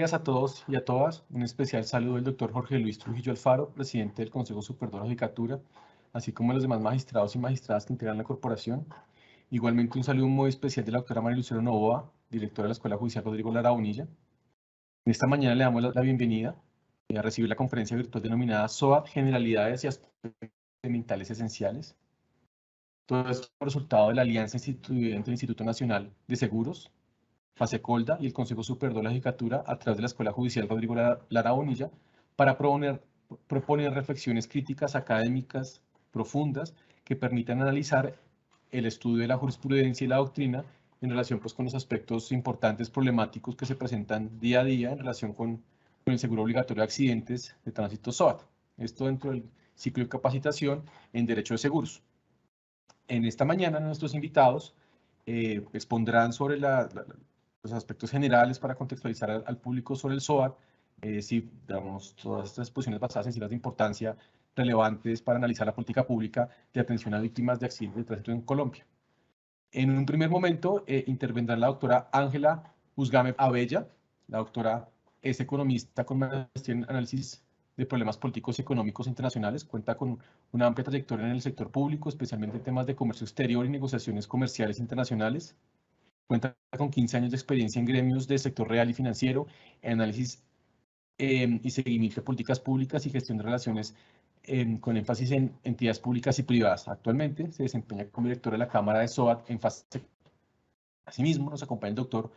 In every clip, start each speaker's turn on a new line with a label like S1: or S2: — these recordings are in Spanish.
S1: días a todos y a todas. Un especial saludo del doctor Jorge Luis Trujillo Alfaro, presidente del Consejo Superior de la Judicatura, así como a los demás magistrados y magistradas que integran la corporación. Igualmente un saludo muy especial de la doctora María Lucero Novoa, directora de la Escuela Judicial Rodrigo Lara Bonilla. En esta mañana le damos la bienvenida a recibir la conferencia virtual denominada SOAT, Generalidades y Aspectos Mentales Esenciales. Todo esto es resultado de la alianza instituida entre el Instituto Nacional de Seguros, FASECOLDA y el Consejo Superior de la Judicatura a través de la Escuela Judicial Rodrigo Lara Bonilla para proponer reflexiones críticas académicas profundas que permitan analizar el estudio de la jurisprudencia y la doctrina en relación pues, con los aspectos importantes problemáticos que se presentan día a día en relación con el seguro obligatorio de accidentes de tránsito SOAT. Esto dentro del ciclo de capacitación en Derecho de Seguros. En esta mañana nuestros invitados expondrán sobre los aspectos generales para contextualizar al público sobre el SOAT, si damos todas estas exposiciones basadas en cifras de importancia relevantes para analizar la política pública de atención a víctimas de accidentes de tránsito en Colombia. En un primer momento intervendrá la doctora Ángela Uzgame Abella. La doctora es economista con maestría en análisis de problemas políticos y económicos internacionales. Cuenta con una amplia trayectoria en el sector público, especialmente en temas de comercio exterior y negociaciones comerciales internacionales. Cuenta con 15 años de experiencia en gremios del sector real y financiero, en análisis y seguimiento de políticas públicas y gestión de relaciones con énfasis en entidades públicas y privadas. Actualmente se desempeña como directora de la Cámara de SOAT en FASECOLDA. Asimismo, nos acompaña el doctor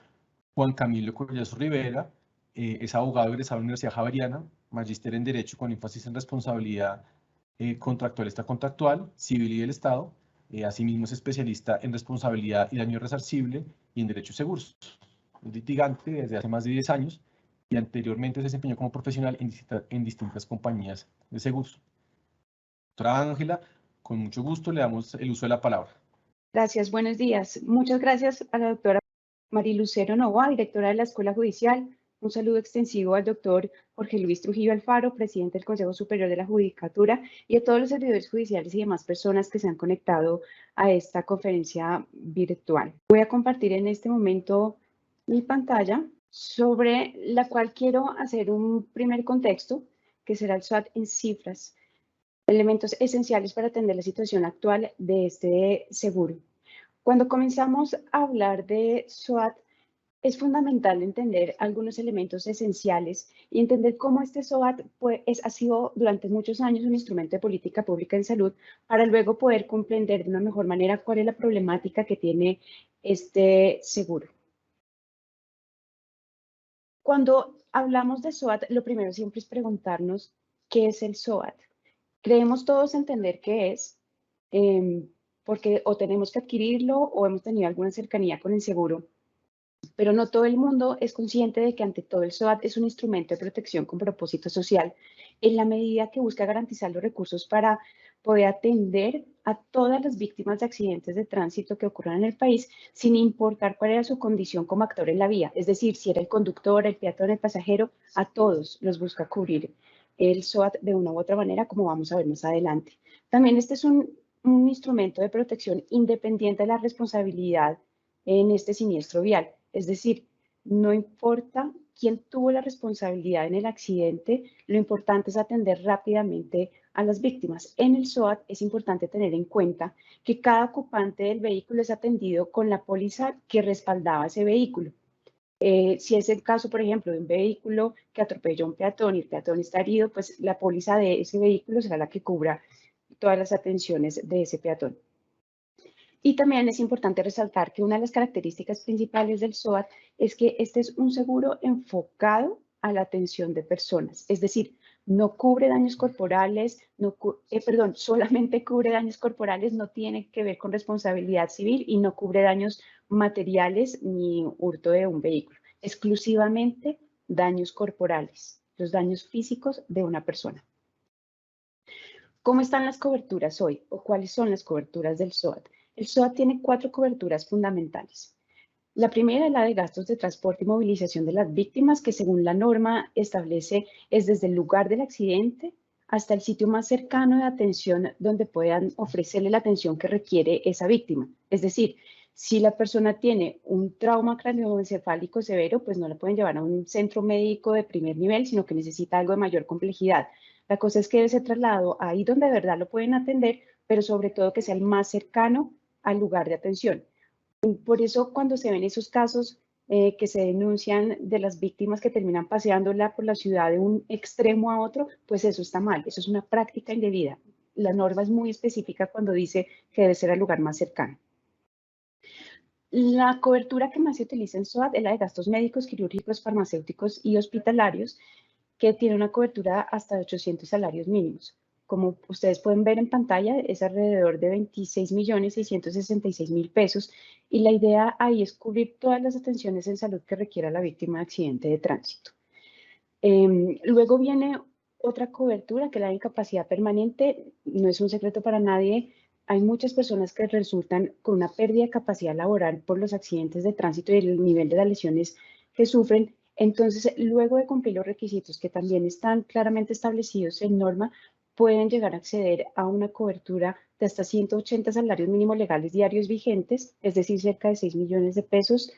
S1: Juan Camilo Collazo Rivera, es abogado egresado de la Universidad Javeriana, magíster en Derecho con énfasis en responsabilidad contractual y extracontractual, civil y del Estado. Asimismo, es especialista en responsabilidad y daño resarcible y en Derecho de Seguros. Es litigante desde hace más de 10 años y anteriormente se desempeñó como profesional en distintas compañías de seguros. Doctora Ángela, con mucho gusto le damos el uso de la palabra.
S2: Gracias, buenos días. Muchas gracias a la doctora María Lucero Novoa, directora de la Escuela Judicial. Un saludo extensivo al doctor Jorge Luis Trujillo Alfaro, presidente del Consejo Superior de la Judicatura, y a todos los servidores judiciales y demás personas que se han conectado a esta conferencia virtual. Voy a compartir en este momento mi pantalla, sobre la cual quiero hacer un primer contexto, que será el SOAT en cifras. Elementos esenciales para atender la situación actual de este seguro. Cuando comenzamos a hablar de SOAT, es fundamental entender algunos elementos esenciales y entender cómo este SOAT ha sido durante muchos años un instrumento de política pública en salud para luego poder comprender de una mejor manera cuál es la problemática que tiene este seguro. Cuando hablamos de SOAT, lo primero siempre es preguntarnos qué es el SOAT. Creemos todos entender qué es, porque o tenemos que adquirirlo o hemos tenido alguna cercanía con el seguro, pero no todo el mundo es consciente de que ante todo el SOAT es un instrumento de protección con propósito social, en la medida que busca garantizar los recursos para poder atender a todas las víctimas de accidentes de tránsito que ocurran en el país, sin importar cuál era su condición como actor en la vía, es decir, si era el conductor, el peatón, el pasajero, a todos los busca cubrir el SOAT de una u otra manera, como vamos a ver más adelante. También este es un instrumento de protección independiente de la responsabilidad en este siniestro vial. Es decir, no importa quién tuvo la responsabilidad en el accidente, lo importante es atender rápidamente a las víctimas. En el SOAT es importante tener en cuenta que cada ocupante del vehículo es atendido con la póliza que respaldaba ese vehículo. Si es el caso, por ejemplo, de un vehículo que atropelló a un peatón y el peatón está herido, pues la póliza de ese vehículo será la que cubra todas las atenciones de ese peatón. Y también es importante resaltar que una de las características principales del SOAT es que este es un seguro enfocado a la atención de personas, es decir, no cubre daños corporales, solamente cubre daños corporales, no tiene que ver con responsabilidad civil y no cubre daños materiales ni hurto de un vehículo, exclusivamente daños corporales, los daños físicos de una persona. ¿Cómo están las coberturas hoy o cuáles son las coberturas del SOAT? El SOAT tiene 4 coberturas fundamentales. La primera es la de gastos de transporte y movilización de las víctimas, que según la norma establece es desde el lugar del accidente hasta el sitio más cercano de atención donde puedan ofrecerle la atención que requiere esa víctima. Es decir, Si la persona tiene un trauma craneoencefálico severo, pues no la pueden llevar a un centro médico de primer nivel, sino que necesita algo de mayor complejidad. La cosa es que debe ser trasladado ahí donde de verdad lo pueden atender, pero sobre todo que sea el más cercano al lugar de atención. Por eso cuando se ven esos casos que se denuncian de las víctimas que terminan paseándola por la ciudad de un extremo a otro, pues eso está mal, eso es una práctica indebida. La norma es muy específica cuando dice que debe ser al lugar más cercano. La cobertura que más se utiliza en SOAT es la de gastos médicos, quirúrgicos, farmacéuticos y hospitalarios, que tiene una cobertura hasta de 800 salarios mínimos. Como ustedes pueden ver en pantalla, es alrededor de 26.666.000 pesos y la idea ahí es cubrir todas las atenciones en salud que requiera la víctima de accidente de tránsito. Luego viene otra cobertura, que es la incapacidad permanente. No es un secreto para nadie, hay muchas personas que resultan con una pérdida de capacidad laboral por los accidentes de tránsito y el nivel de las lesiones que sufren. Entonces, luego de cumplir los requisitos que también están claramente establecidos en norma, pueden llegar a acceder a una cobertura de hasta 180 salarios mínimos legales diarios vigentes, es decir, cerca de 6 millones de pesos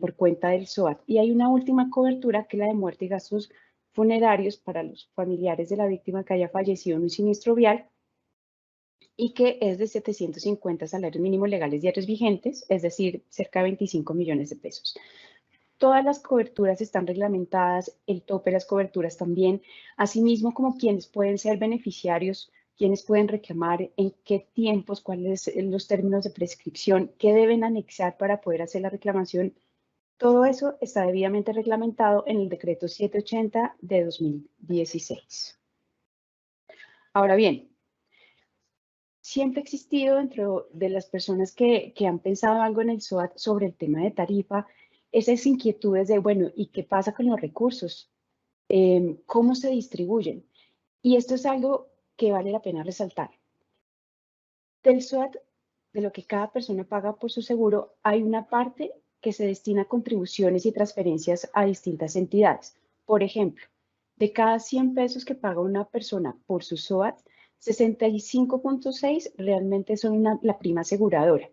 S2: por cuenta del SOAT. Y hay una última cobertura que es la de muerte y gastos funerarios para los familiares de la víctima que haya fallecido en un siniestro vial y que es de 750 salarios mínimos legales diarios vigentes, es decir, cerca de 25 millones de pesos. Todas las coberturas están reglamentadas, el tope de las coberturas también, asimismo como quienes pueden ser beneficiarios, quienes pueden reclamar, en qué tiempos, cuáles son los términos de prescripción, qué deben anexar para poder hacer la reclamación. Todo eso está debidamente reglamentado en el decreto 780 de 2016. Ahora bien, siempre ha existido dentro de las personas que han pensado algo en el SOAT sobre el tema de tarifa, esas inquietudes de, bueno, ¿y qué pasa con los recursos? ¿Cómo se distribuyen? Y esto es algo que vale la pena resaltar. Del SOAT, de lo que cada persona paga por su seguro, hay una parte que se destina a contribuciones y transferencias a distintas entidades. Por ejemplo, de cada 100 pesos que paga una persona por su SOAT, 65.6 realmente son la prima aseguradora.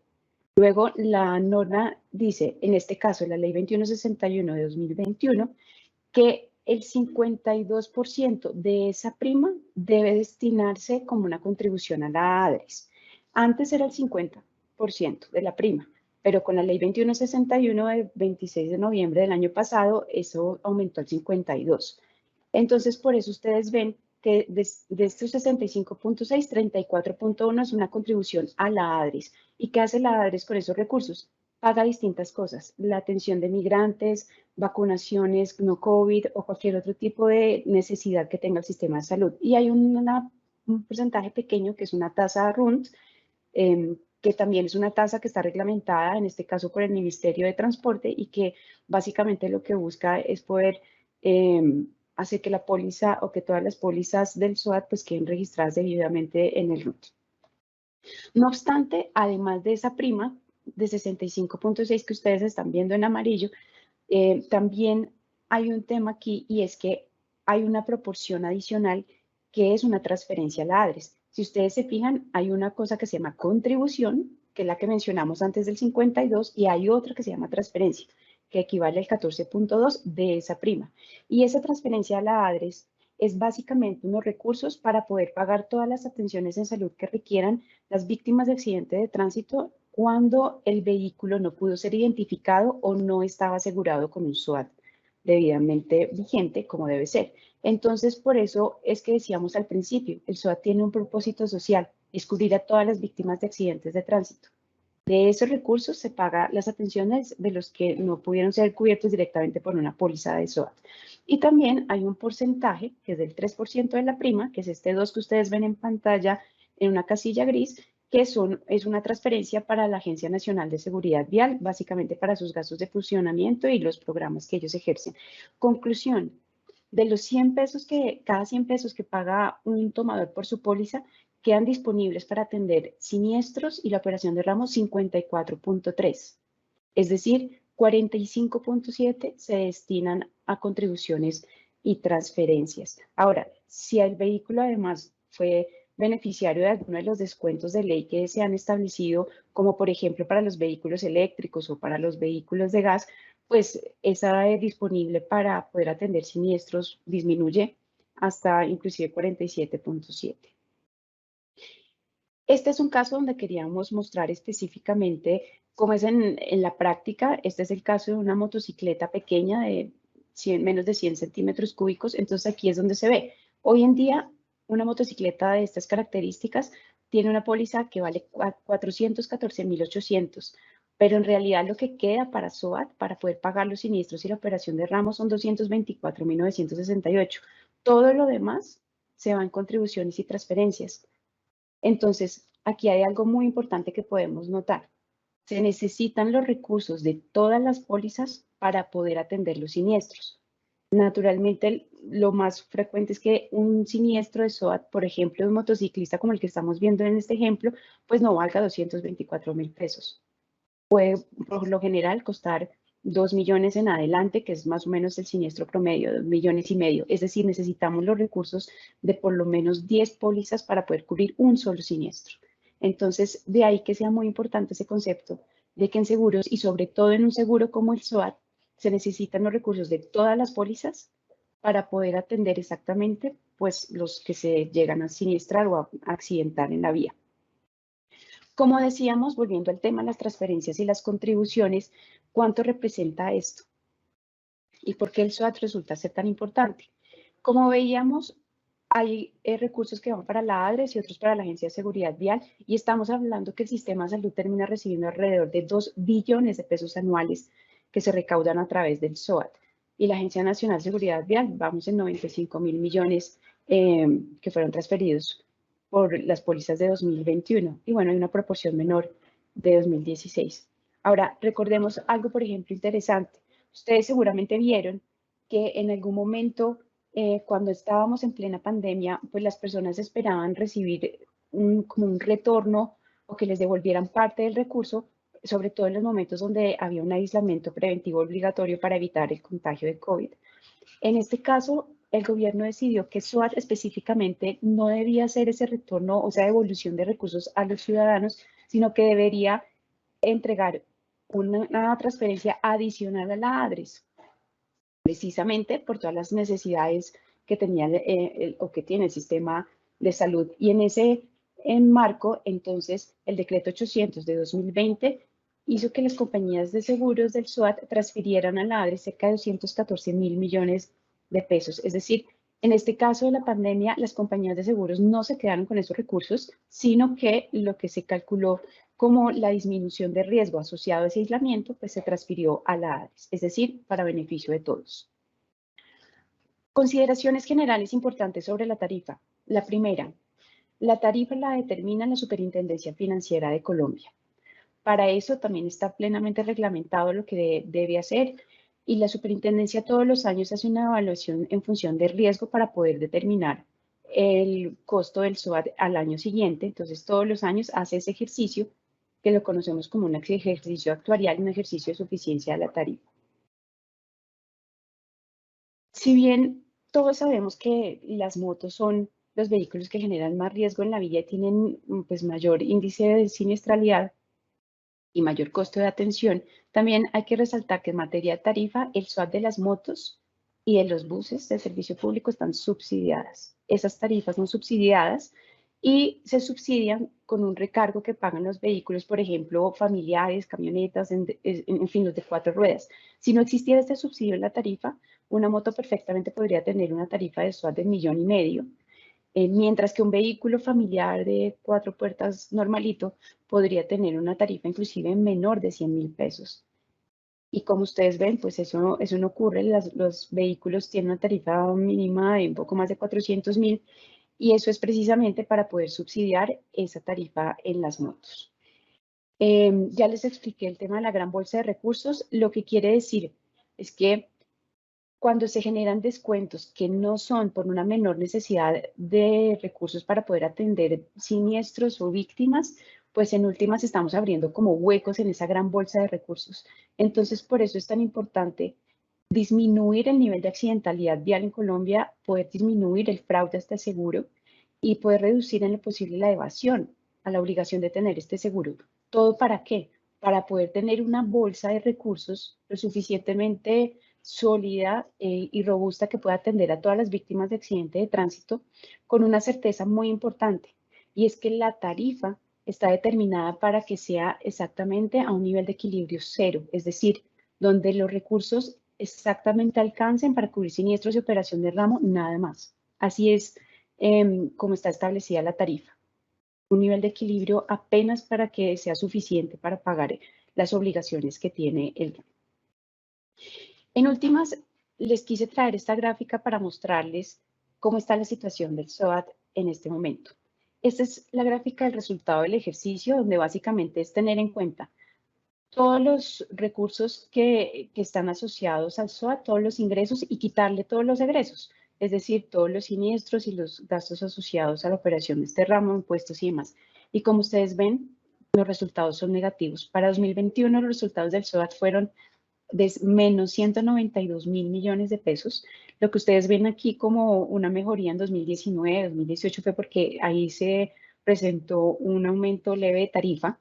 S2: Luego, la norma dice, en este caso, la ley 2161 de 2021, que el 52% de esa prima debe destinarse como una contribución a la ADRES. Antes era el 50% de la prima, pero con la ley 2161 del 26 de noviembre del año pasado, eso aumentó al 52%. Entonces, por eso ustedes ven que de estos 65.6, 34.1 es una contribución a la ADRES. ¿Y qué hace la ADRES con esos recursos? Paga distintas cosas, la atención de migrantes, vacunaciones, no COVID o cualquier otro tipo de necesidad que tenga el sistema de salud. Y hay un porcentaje pequeño que es una tasa RUNT, que también es una tasa que está reglamentada, en este caso por el Ministerio de Transporte, y que básicamente lo que busca es poder hacer que la póliza o que todas las pólizas del SOAT pues queden registradas debidamente en el RUT. No obstante, además de esa prima de 65.6 que ustedes están viendo en amarillo, también hay un tema aquí y es que hay una proporción adicional que es una transferencia a la ADRES. Si ustedes se fijan, hay una cosa que se llama contribución, que es la que mencionamos antes del 52, y hay otra que se llama transferencia, que equivale al 14.2 de esa prima. Y esa transferencia a la ADRES es básicamente unos recursos para poder pagar todas las atenciones en salud que requieran las víctimas de accidente de tránsito cuando el vehículo no pudo ser identificado o no estaba asegurado con un SOAT debidamente vigente como debe ser. Entonces, por eso es que decíamos al principio, el SOAT tiene un propósito social, es cubrir a todas las víctimas de accidentes de tránsito. De esos recursos se paga las atenciones de los que no pudieron ser cubiertos directamente por una póliza de SOAT. Y también hay un porcentaje, que es del 3% de la prima, que es este 2 que ustedes ven en pantalla en una casilla gris, que es una transferencia para la Agencia Nacional de Seguridad Vial, básicamente para sus gastos de funcionamiento y los programas que ellos ejercen. Conclusión, de los 100 pesos cada 100 pesos que paga un tomador por su póliza, quedan disponibles para atender siniestros y la operación de ramos 54.3. Es decir, 45.7 se destinan a contribuciones y transferencias. Ahora, si el vehículo además fue beneficiario de alguno de los descuentos de ley que se han establecido, como por ejemplo para los vehículos eléctricos o para los vehículos de gas, pues esa disponible para poder atender siniestros disminuye hasta inclusive 47.7. Este es un caso donde queríamos mostrar específicamente cómo es en la práctica. Este es el caso de una motocicleta pequeña de menos de 100 centímetros cúbicos. Entonces aquí es donde se ve. Hoy en día, una motocicleta de estas características tiene una póliza que vale 414.800, pero en realidad lo que queda para SOAT, para poder pagar los siniestros y la operación de ramos, son 224.968. Todo lo demás se va en contribuciones y transferencias. Entonces, aquí hay algo muy importante que podemos notar. Se necesitan los recursos de todas las pólizas para poder atender los siniestros. Naturalmente, lo más frecuente es que un siniestro de SOAT, por ejemplo, de un motociclista como el que estamos viendo en este ejemplo, pues no valga 224.000 pesos. Puede, por lo general, costar 2 millones en adelante, que es más o menos el siniestro promedio, 2,5 millones. Es decir, necesitamos los recursos de por lo menos 10 pólizas para poder cubrir un solo siniestro. Entonces, de ahí que sea muy importante ese concepto de que en seguros, y sobre todo en un seguro como el SOAT, se necesitan los recursos de todas las pólizas para poder atender exactamente pues, los que se llegan a siniestrar o a accidentar en la vía. Como decíamos, volviendo al tema de las transferencias y las contribuciones, ¿cuánto representa esto? ¿Y por qué el SOAT resulta ser tan importante? Como veíamos, hay recursos que van para la ADRES y otros para la Agencia de Seguridad Vial, y estamos hablando que el sistema de salud termina recibiendo alrededor de 2 billones de pesos anuales que se recaudan a través del SOAT. Y la Agencia Nacional de Seguridad Vial, vamos en 95.000 millones que fueron transferidos por las pólizas de 2021. Y bueno, hay una proporción menor de 2016. Ahora, recordemos algo, por ejemplo, interesante. Ustedes seguramente vieron que en algún momento, cuando estábamos en plena pandemia, pues las personas esperaban recibir como un retorno o que les devolvieran parte del recurso, sobre todo en los momentos donde había un aislamiento preventivo obligatorio para evitar el contagio de COVID. En este caso, el gobierno decidió que SOAT específicamente no debía hacer ese retorno o esa devolución de recursos a los ciudadanos, sino que debería entregar una transferencia adicional a la ADRES, precisamente por todas las necesidades que tenía o que tiene el sistema de salud. Y en ese marco, entonces, el decreto 800 de 2020 hizo que las compañías de seguros del SOAT transfirieran a la ADRES cerca de 214.000 millones de pesos. Es decir, en este caso de la pandemia, las compañías de seguros no se quedaron con esos recursos, sino que lo que se calculó como la disminución de riesgo asociado a ese aislamiento, pues se transfirió a la ADRES, es decir, para beneficio de todos. Consideraciones generales importantes sobre la tarifa. La primera, la tarifa la determina la Superintendencia Financiera de Colombia. Para eso también está plenamente reglamentado lo que debe hacer, y la superintendencia todos los años hace una evaluación en función del riesgo para poder determinar el costo del SOAT al año siguiente. Entonces, todos los años hace ese ejercicio que lo conocemos como un ejercicio actuarial, un ejercicio de suficiencia de la tarifa. Si bien todos sabemos que las motos son los vehículos que generan más riesgo en la vía y tienen pues, mayor índice de siniestralidad y mayor costo de atención, también hay que resaltar que en materia de tarifa, el SOAT de las motos y de los buses de servicio público están subsidiadas. Esas tarifas son subsidiadas y se subsidian con un recargo que pagan los vehículos, por ejemplo, familiares, camionetas, en fin, los de 4 ruedas. Si no existiera este subsidio en la tarifa, una moto perfectamente podría tener una tarifa de SOAT de 1,5 millones, mientras que un vehículo familiar de 4 puertas normalito podría tener una tarifa inclusive menor de 100.000 pesos. Y como ustedes ven, pues eso no ocurre. Los vehículos tienen una tarifa mínima de un poco más de 400.000, y eso es precisamente para poder subsidiar esa tarifa en las motos. Ya les expliqué el tema de la gran bolsa de recursos. Lo que quiere decir es que cuando se generan descuentos que no son por una menor necesidad de recursos para poder atender siniestros o víctimas, pues en últimas estamos abriendo como huecos en esa gran bolsa de recursos. Entonces, por eso es tan importante disminuir el nivel de accidentalidad vial en Colombia, poder disminuir el fraude a este seguro y poder reducir en lo posible la evasión a la obligación de tener este seguro. ¿Todo para qué? Para poder tener una bolsa de recursos lo suficientemente sólida y robusta que pueda atender a todas las víctimas de accidente de tránsito con una certeza muy importante, y es que la tarifa está determinada para que sea exactamente a un nivel de equilibrio cero, es decir, donde los recursos exactamente alcancen para cubrir siniestros y operación de ramo, nada más. Así es como está establecida la tarifa. Un nivel de equilibrio apenas para que sea suficiente para pagar las obligaciones que tiene el ramo. En últimas, les quise traer esta gráfica para mostrarles cómo está la situación del SOAT en este momento. Esta es la gráfica del resultado del ejercicio, donde básicamente es tener en cuenta todos los recursos que están asociados al SOAT, todos los ingresos, y quitarle todos los egresos, es decir, todos los siniestros y los gastos asociados a la operación de este ramo, impuestos y demás. Y como ustedes ven, los resultados son negativos. Para 2021 los resultados del SOAT fueron de menos 192.000 millones de pesos. Lo que ustedes ven aquí como una mejoría en 2019, 2018 fue porque ahí se presentó un aumento leve de tarifa,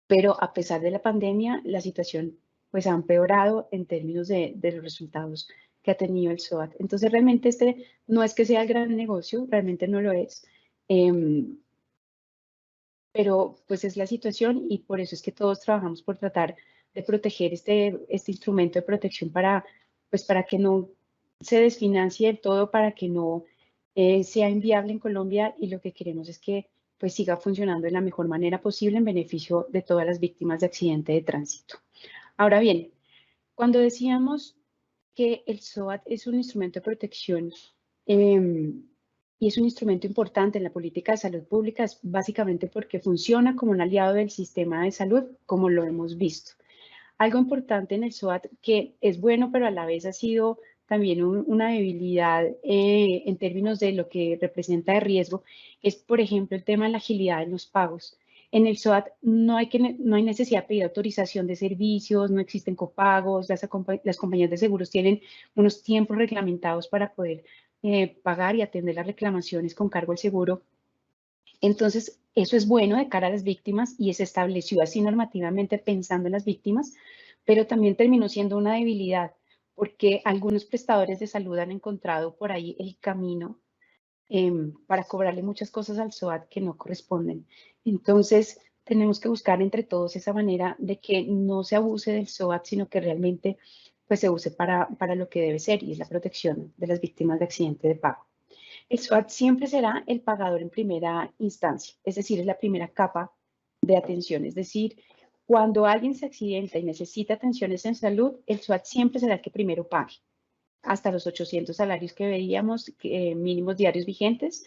S2: pero a pesar de la pandemia, la situación pues ha empeorado en términos de los resultados que ha tenido el SOAT. Entonces realmente este no es que sea el gran negocio, realmente no lo es, pero pues es la situación, y por eso es que todos trabajamos por tratar de proteger este instrumento de protección para que no se desfinancie del todo, para que no sea inviable en Colombia, y lo que queremos es que pues siga funcionando de la mejor manera posible en beneficio de todas las víctimas de accidente de tránsito. Ahora bien, cuando decíamos que el SOAT es un instrumento de protección y es un instrumento importante en la política de salud pública, es básicamente porque funciona como un aliado del sistema de salud, como lo hemos visto. Algo importante en el SOAT que es bueno, pero a la vez ha sido también una debilidad en términos de lo que representa de riesgo, es, por ejemplo, el tema de la agilidad en los pagos. En el SOAT no hay necesidad de pedir autorización de servicios, no existen copagos, las compañías de seguros tienen unos tiempos reglamentados para poder pagar y atender las reclamaciones con cargo al seguro. Entonces, eso es bueno de cara a las víctimas y se estableció así normativamente pensando en las víctimas, pero también terminó siendo una debilidad porque algunos prestadores de salud han encontrado por ahí el camino para cobrarle muchas cosas al SOAT que no corresponden. Entonces, tenemos que buscar entre todos esa manera de que no se abuse del SOAT, sino que realmente pues, se use para lo que debe ser, y es la protección de las víctimas de accidente de pago. El SOAT siempre será el pagador en primera instancia, es decir, es la primera capa de atención. Es decir, cuando alguien se accidenta y necesita atenciones en salud, el SOAT siempre será el que primero pague, hasta los 800 salarios que veíamos, mínimos diarios vigentes.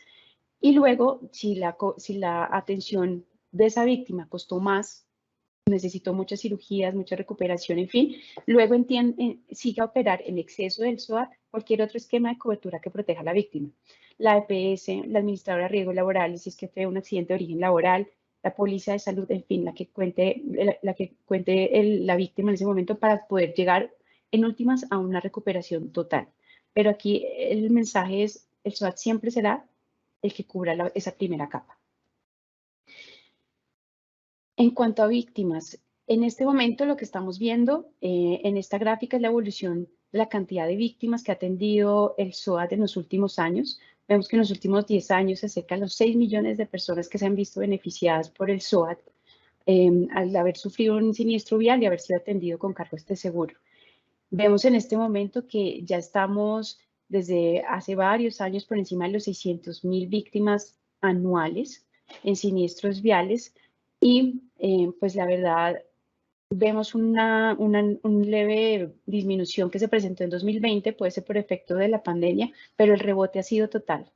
S2: Y luego, si la atención de esa víctima costó más, necesitó muchas cirugías, mucha recuperación, en fin, luego sigue a operar en exceso del SOAT cualquier otro esquema de cobertura que proteja a la víctima. La EPS, la administradora de riesgos laborales, si es que fue un accidente de origen laboral, la póliza de salud, en fin, la que cuente la víctima en ese momento, para poder llegar en últimas a una recuperación total. Pero aquí el mensaje es, el SOAT siempre será el que cubra esa primera capa. En cuanto a víctimas, en este momento lo que estamos viendo en esta gráfica es la evolución de la cantidad de víctimas que ha atendido el SOAT en los últimos años. Vemos que en los últimos 10 años se acercan los 6 millones de personas que se han visto beneficiadas por el SOAT al haber sufrido un siniestro vial y haber sido atendido con cargo a este seguro. Vemos en este momento que ya estamos desde hace varios años por encima de los 600.000 víctimas anuales en siniestros viales, y pues la verdad vemos una leve disminución que se presentó en 2020, puede ser por efecto de la pandemia, pero el rebote ha sido total.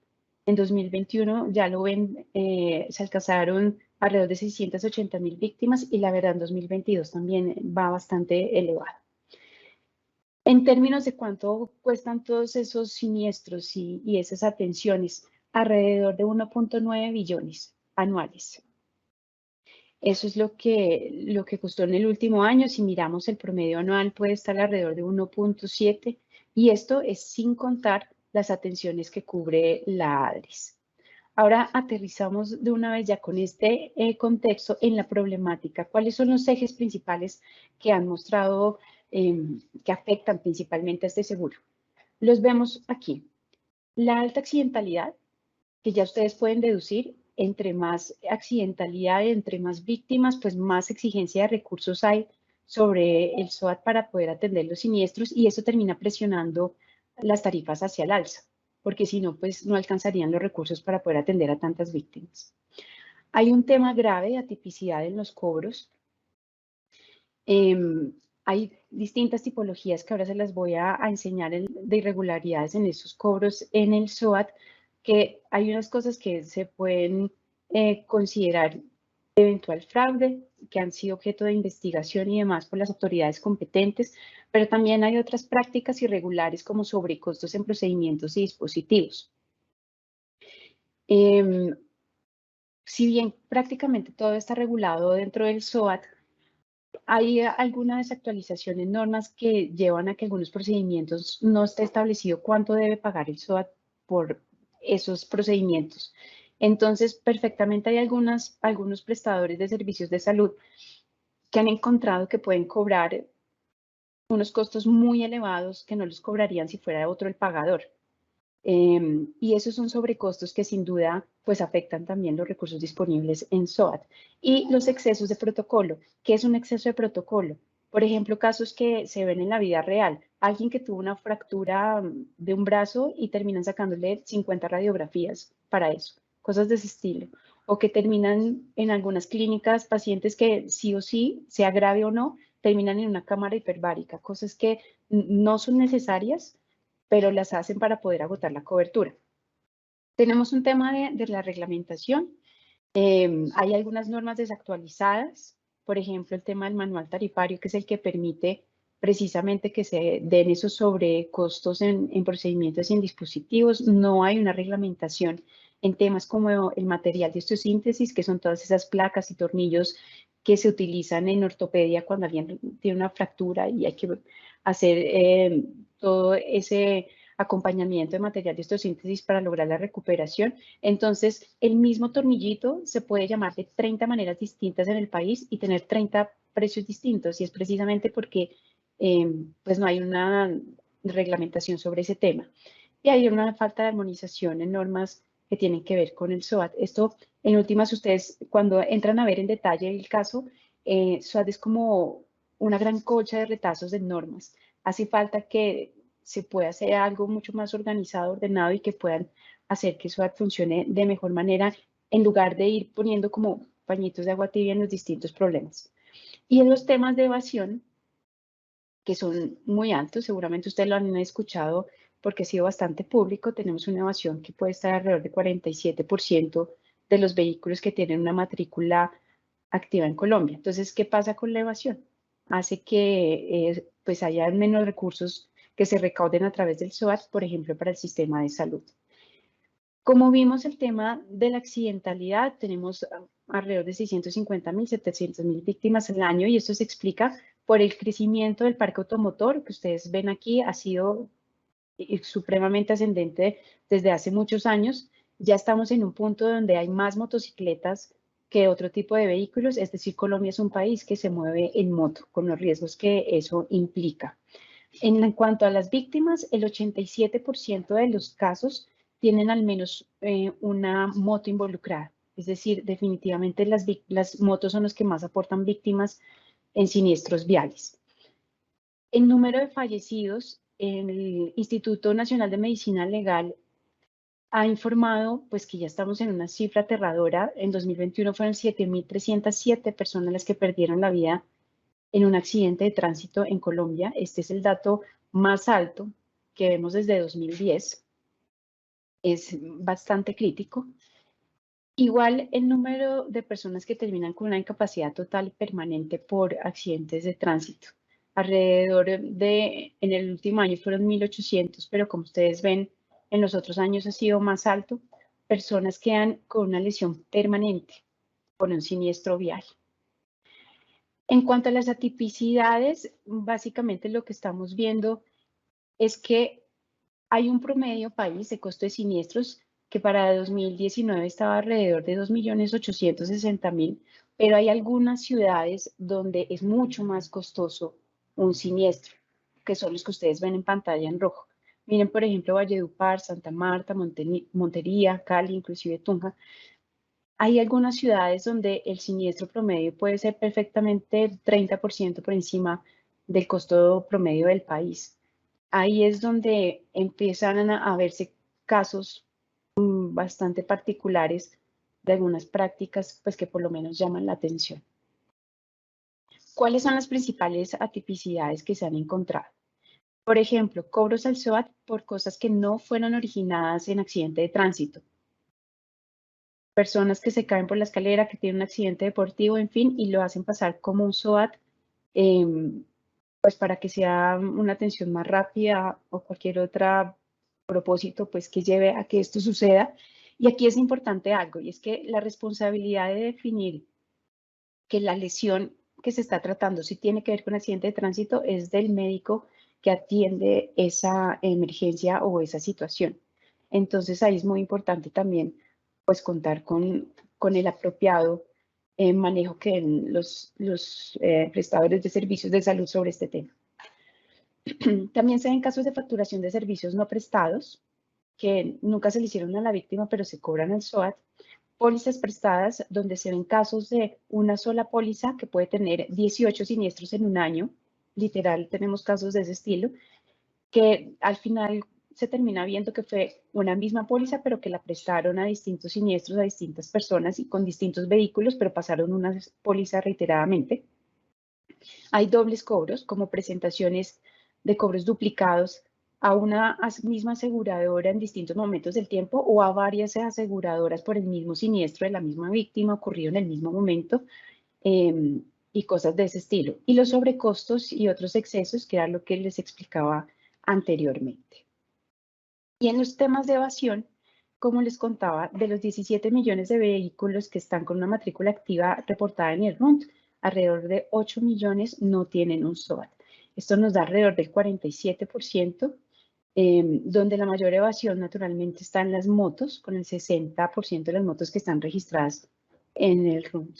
S2: En 2021 ya lo ven, se alcanzaron alrededor de 680.000 víctimas, y la verdad en 2022 también va bastante elevado. En términos de cuánto cuestan todos esos siniestros y esas atenciones, alrededor de 1.9 billones anuales. Eso es lo que costó en el último año. Si miramos el promedio anual, puede estar alrededor de 1.7, y esto es sin contar las atenciones que cubre la ADRES. Ahora aterrizamos de una vez ya con este contexto en la problemática. ¿Cuáles son los ejes principales que han mostrado que afectan principalmente a este seguro? Los vemos aquí. La alta accidentalidad, que ya ustedes pueden deducir, entre más accidentalidad, entre más víctimas, pues más exigencia de recursos hay sobre el SOAT para poder atender los siniestros y eso termina presionando las tarifas hacia el alza, porque si no, pues no alcanzarían los recursos para poder atender a tantas víctimas. Hay un tema grave de atipicidad en los cobros. Hay distintas tipologías que ahora se las voy a enseñar de irregularidades en esos cobros en el SOAT, que hay unas cosas que se pueden considerar eventual fraude, que han sido objeto de investigación y demás por las autoridades competentes, pero también hay otras prácticas irregulares como sobrecostos en procedimientos y dispositivos. Si bien prácticamente todo está regulado dentro del SOAT, hay alguna desactualización en normas que llevan a que algunos procedimientos no esté establecido cuánto debe pagar el SOAT por esos procedimientos. Entonces, perfectamente hay algunos prestadores de servicios de salud que han encontrado que pueden cobrar unos costos muy elevados que no los cobrarían si fuera otro el pagador. Y esos son sobrecostos que sin duda pues afectan también los recursos disponibles en SOAT. Y los excesos de protocolo. ¿Qué es un exceso de protocolo? Por ejemplo, casos que se ven en la vida real. Alguien que tuvo una fractura de un brazo y terminan sacándole 50 radiografías para eso. Cosas de ese estilo. O que terminan en algunas clínicas pacientes que sí o sí, sea grave o no, terminan en una cámara hiperbárica. Cosas que no son necesarias, pero las hacen para poder agotar la cobertura. Tenemos un tema de la reglamentación. Hay algunas normas desactualizadas, por ejemplo, el tema del manual tarifario, que es el que permite precisamente que se den esos sobrecostos en procedimientos y en dispositivos. No hay una reglamentación en temas como el material de osteosíntesis, que son todas esas placas y tornillos que se utilizan en ortopedia cuando alguien tiene una fractura y hay que hacer todo ese acompañamiento de material de osteosíntesis para lograr la recuperación. Entonces, el mismo tornillito se puede llamar de 30 maneras distintas en el país y tener 30 precios distintos, y es precisamente porque pues no hay una reglamentación sobre ese tema. Y hay una falta de armonización en normas que tienen que ver con el SOAT. Esto, en últimas, ustedes cuando entran a ver en detalle el caso, SOAT es como una gran colcha de retazos de normas. Hace falta que se pueda hacer algo mucho más organizado, ordenado y que puedan hacer que SOAT funcione de mejor manera en lugar de ir poniendo como pañitos de agua tibia en los distintos problemas. Y en los temas de evasión, que son muy altos, seguramente ustedes lo han escuchado porque ha sido bastante público, tenemos una evasión que puede estar alrededor de 47% de los vehículos que tienen una matrícula activa en Colombia. Entonces, ¿qué pasa con la evasión? Hace que pues haya menos recursos que se recauden a través del SOAT, por ejemplo, para el sistema de salud. Como vimos el tema de la accidentalidad, tenemos alrededor de 650.000, 700.000 víctimas al año y esto se explica por el crecimiento del parque automotor que ustedes ven aquí, ha sido supremamente ascendente desde hace muchos años. Ya estamos en un punto donde hay más motocicletas que otro tipo de vehículos, es decir, Colombia es un país que se mueve en moto, con los riesgos que eso implica. En cuanto a las víctimas, el 87% de los casos tienen al menos una moto involucrada. Es decir, definitivamente las motos son los que más aportan víctimas en siniestros viales. El número de fallecidos, el Instituto Nacional de Medicina Legal ha informado pues, que ya estamos en una cifra aterradora. En 2021 fueron 7.307 personas las que perdieron la vida en un accidente de tránsito en Colombia. Este es el dato más alto que vemos desde 2010. Es bastante crítico. Igual el número de personas que terminan con una incapacidad total y permanente por accidentes de tránsito. Alrededor de, en el último año fueron 1.800, pero como ustedes ven, en los otros años ha sido más alto. Personas quedan con una lesión permanente por un siniestro vial. En cuanto a las atipicidades, básicamente lo que estamos viendo es que hay un promedio país de costo de siniestros que para 2019 estaba alrededor de 2.860.000, pero hay algunas ciudades donde es mucho más costoso un siniestro, que son los que ustedes ven en pantalla en rojo. Miren, por ejemplo, Valledupar, Santa Marta, Montería, Cali, inclusive Tunja. Hay algunas ciudades donde el siniestro promedio puede ser perfectamente 30% por encima del costo promedio del país. Ahí es donde empiezan a verse casos bastante particulares de algunas prácticas pues, que por lo menos llaman la atención. ¿Cuáles son las principales atipicidades que se han encontrado? Por ejemplo, cobros al SOAT por cosas que no fueron originadas en accidente de tránsito. Personas que se caen por la escalera, que tienen un accidente deportivo, en fin, y lo hacen pasar como un SOAT, pues para que sea una atención más rápida o cualquier otro propósito, pues que lleve a que esto suceda. Y aquí es importante algo, y es que la responsabilidad de definir que la lesión que se está tratando, si tiene que ver con accidente de tránsito, es del médico que atiende esa emergencia o esa situación. Entonces ahí es muy importante también pues contar con el apropiado manejo que den los prestadores de servicios de salud sobre este tema. También se ven casos de facturación de servicios no prestados, que nunca se le hicieron a la víctima, pero se cobran al SOAT. Pólizas prestadas, donde se ven casos de una sola póliza que puede tener 18 siniestros en un año. Literal, tenemos casos de ese estilo, que al final se termina viendo que fue una misma póliza, pero que la prestaron a distintos siniestros, a distintas personas y con distintos vehículos, pero pasaron una póliza reiteradamente. Hay dobles cobros, como presentaciones de cobros duplicados a una misma aseguradora en distintos momentos del tiempo o a varias aseguradoras por el mismo siniestro de la misma víctima ocurrido en el mismo momento y cosas de ese estilo. Y los sobrecostos y otros excesos, que era lo que les explicaba anteriormente. Y en los temas de evasión, como les contaba, de los 17 millones de vehículos que están con una matrícula activa reportada en el RUNT, alrededor de 8 millones no tienen un SOAT. Esto nos da alrededor del 47%, donde la mayor evasión naturalmente está en las motos, con el 60% de las motos que están registradas en el RUNT.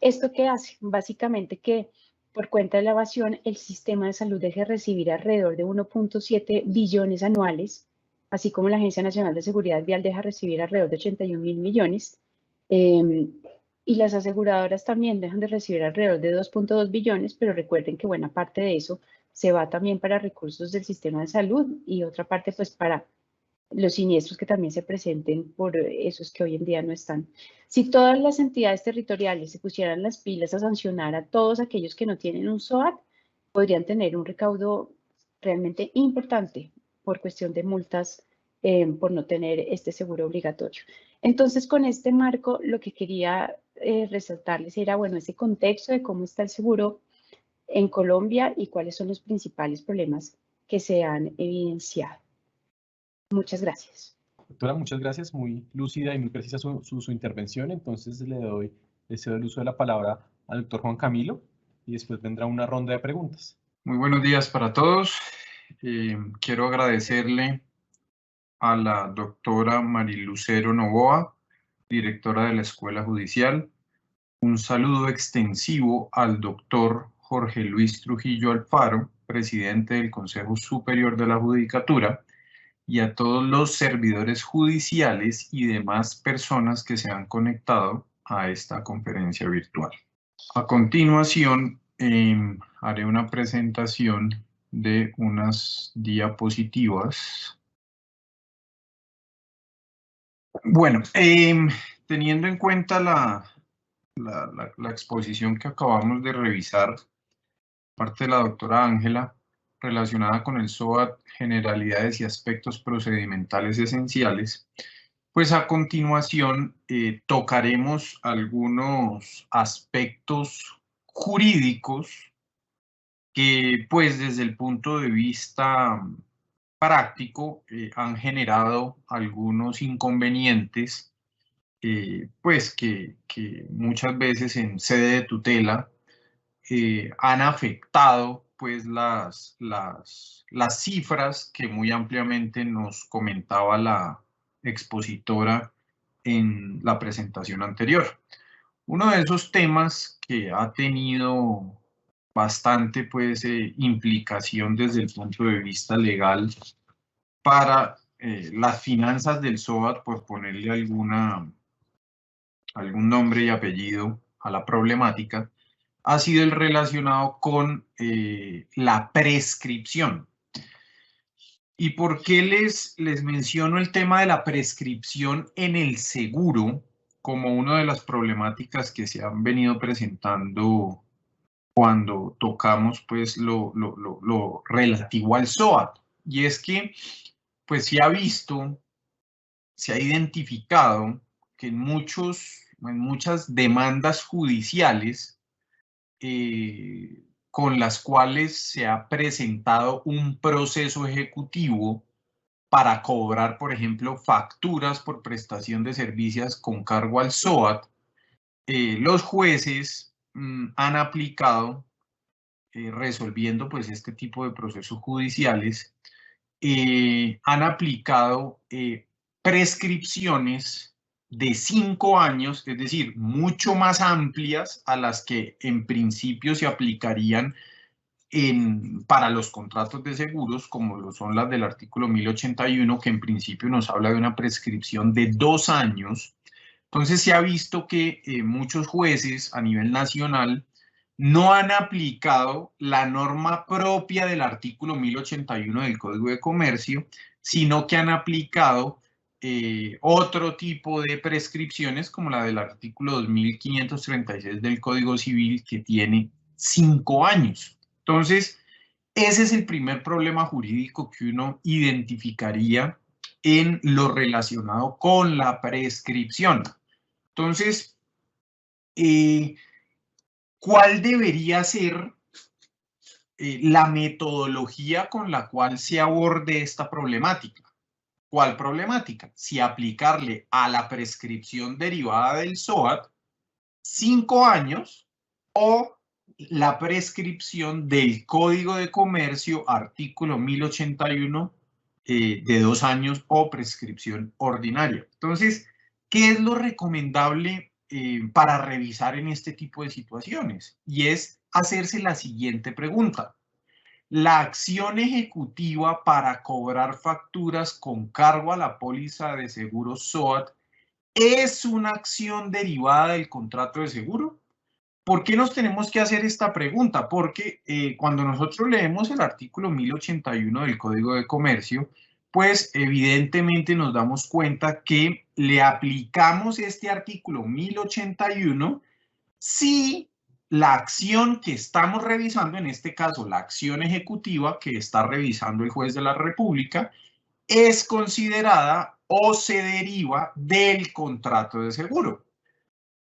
S2: ¿Esto qué hace? Básicamente que por cuenta de la evasión, el sistema de salud deja de recibir alrededor de 1.7 billones anuales, así como la Agencia Nacional de Seguridad Vial deja de recibir alrededor de 81.000 millones, y las aseguradoras también dejan de recibir alrededor de 2.2 billones, pero recuerden que buena parte de eso se va también para recursos del sistema de salud y otra parte pues para los siniestros que también se presenten por esos que hoy en día no están. Si todas las entidades territoriales se pusieran las pilas a sancionar a todos aquellos que no tienen un SOAT, podrían tener un recaudo realmente importante por cuestión de multas por no tener este seguro obligatorio. Entonces, con este marco, lo que quería resaltarles era, bueno, ese contexto de cómo está el seguro en Colombia y cuáles son los principales problemas que se han evidenciado. Muchas gracias.
S1: Doctora, muchas gracias, muy lúcida y muy precisa su intervención. Entonces le cedo el uso de la palabra al doctor Juan Camilo y después vendrá una ronda de preguntas.
S3: Muy buenos días para todos. Quiero agradecerle a la doctora Marilucero Novoa, directora de la Escuela Judicial. Un saludo extensivo al doctor Jorge Luis Trujillo Alfaro, presidente del Consejo Superior de la Judicatura, y a todos los servidores judiciales y demás personas que se han conectado a esta conferencia virtual. A continuación, haré una presentación de unas diapositivas. Bueno, teniendo en cuenta la exposición que acabamos de revisar, parte de la doctora Ángela, relacionada con el SOAT, generalidades y aspectos procedimentales esenciales, pues a continuación tocaremos algunos aspectos jurídicos que pues desde el punto de vista práctico han generado algunos inconvenientes pues que muchas veces en sede de tutela han afectado pues las cifras que muy ampliamente nos comentaba la expositora en la presentación anterior. Uno de esos temas que ha tenido bastante pues, implicación desde el punto de vista legal para las finanzas del SOAT, por ponerle algún nombre y apellido a la problemática, ha sido el relacionado con la prescripción. ¿Y por qué les menciono el tema de la prescripción en el seguro como una de las problemáticas que se han venido presentando cuando tocamos pues lo relativo al SOAT? Y es que pues se ha visto, se ha identificado que en muchas demandas judiciales con las cuales se ha presentado un proceso ejecutivo para cobrar, por ejemplo, facturas por prestación de servicios con cargo al SOAT, los jueces han aplicado, resolviendo pues este tipo de procesos judiciales, han aplicado prescripciones de 5 años, es decir, mucho más amplias a las que en principio se aplicarían para los contratos de seguros, como lo son las del artículo 1081, que en principio nos habla de una prescripción de 2 años. Entonces se ha visto que muchos jueces a nivel nacional no han aplicado la norma propia del artículo 1081 del Código de Comercio, sino que han aplicado otro tipo de prescripciones, como la del artículo 2536 del Código Civil, que tiene 5 años. Entonces, ese es el primer problema jurídico que uno identificaría en lo relacionado con la prescripción. Entonces, ¿cuál debería ser la metodología con la cual se aborde esta problemática? ¿Cuál problemática? Si aplicarle a la prescripción derivada del SOAT 5 años o la prescripción del Código de Comercio, artículo 1081, de 2 años o prescripción ordinaria. Entonces, ¿qué es lo recomendable para revisar en este tipo de situaciones? Y es hacerse la siguiente pregunta. ¿La acción ejecutiva para cobrar facturas con cargo a la póliza de seguro SOAT es una acción derivada del contrato de seguro? ¿Por qué nos tenemos que hacer esta pregunta? Porque cuando nosotros leemos el artículo 1081 del Código de Comercio, pues evidentemente nos damos cuenta que le aplicamos este artículo 1081 si la acción que estamos revisando, en este caso la acción ejecutiva que está revisando el juez de la República, es considerada o se deriva del contrato de seguro.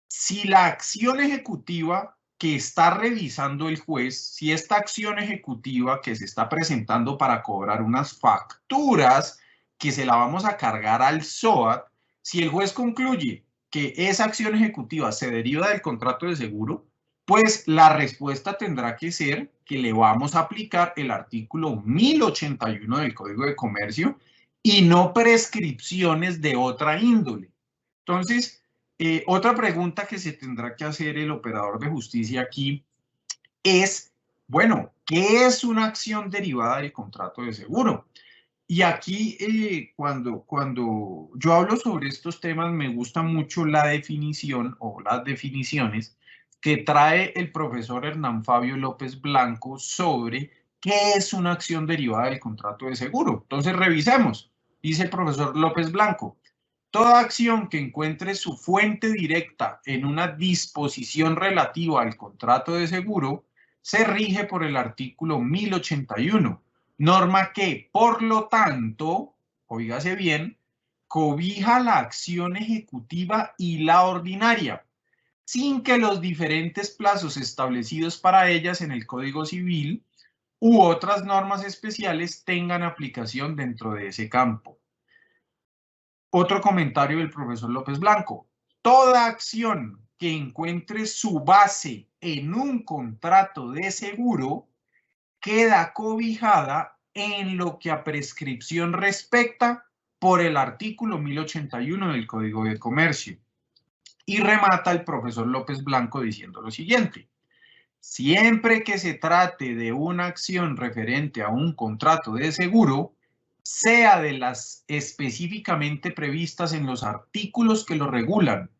S3: Si la acción ejecutiva que está revisando el juez, si esta acción ejecutiva que se está presentando para cobrar unas facturas que se la vamos a cargar al SOAT, si el juez concluye que esa acción ejecutiva se deriva del contrato de seguro, pues la respuesta tendrá que ser que le vamos a aplicar el artículo 1081 del Código de Comercio y no prescripciones de otra índole. Entonces, otra pregunta que se tendrá que hacer el operador de justicia aquí es, bueno, ¿qué es una acción derivada del contrato de seguro? Y aquí, cuando yo hablo sobre estos temas, me gusta mucho la definición o las definiciones que trae el profesor Hernán Fabio López Blanco sobre qué es una acción derivada del contrato de seguro. Entonces, revisemos. Dice el profesor López Blanco: toda acción que encuentre su fuente directa en una disposición relativa al contrato de seguro se rige por el artículo 1081, norma que, por lo tanto, oígase bien, cobija la acción ejecutiva y la ordinaria, sin que los diferentes plazos establecidos para ellas en el Código Civil u otras normas especiales tengan aplicación dentro de ese campo. Otro comentario del profesor López Blanco: toda acción que encuentre su base en un contrato de seguro queda cobijada en lo que a prescripción respecta por el artículo 1081 del Código de Comercio. Y remata el profesor López Blanco diciendo lo siguiente: siempre que se trate de una acción referente a un contrato de seguro, sea de las específicamente previstas en los artículos que lo regulan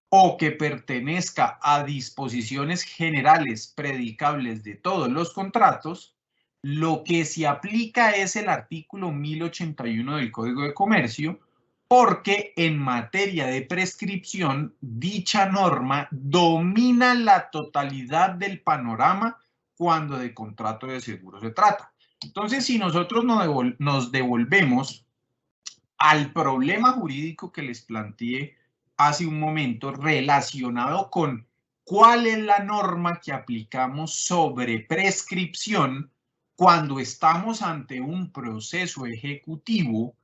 S3: o que pertenezca a disposiciones generales predicables de todos los contratos, lo que se aplica es el artículo 1081 del Código de Comercio, porque en materia de prescripción, dicha norma domina la totalidad del panorama cuando de contrato de seguro se trata. Entonces, si nosotros nos devolvemos al problema jurídico que les planteé hace un momento relacionado con cuál es la norma que aplicamos sobre prescripción cuando estamos ante un proceso ejecutivo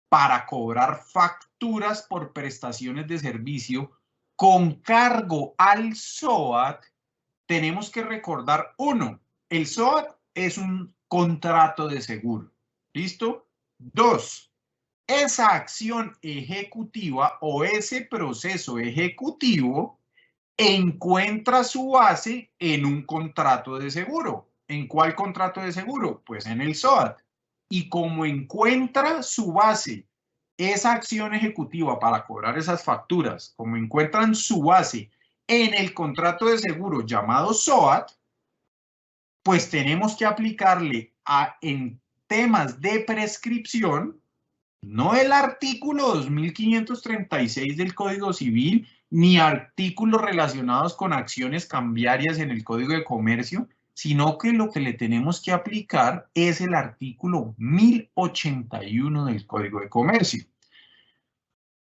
S3: para cobrar facturas por prestaciones de servicio con cargo al SOAT, tenemos que recordar, uno, el SOAT es un contrato de seguro. ¿Listo? Dos, esa acción ejecutiva o ese proceso ejecutivo encuentra su base en un contrato de seguro. ¿En cuál contrato de seguro? Pues en el SOAT. Y como encuentra su base esa acción ejecutiva para cobrar esas facturas, como encuentran su base en el contrato de seguro llamado SOAT, pues tenemos que aplicarle en temas de prescripción no el artículo 2536 del Código Civil, ni artículos relacionados con acciones cambiarias en el Código de Comercio, sino que lo que le tenemos que aplicar es el artículo 1081 del Código de Comercio.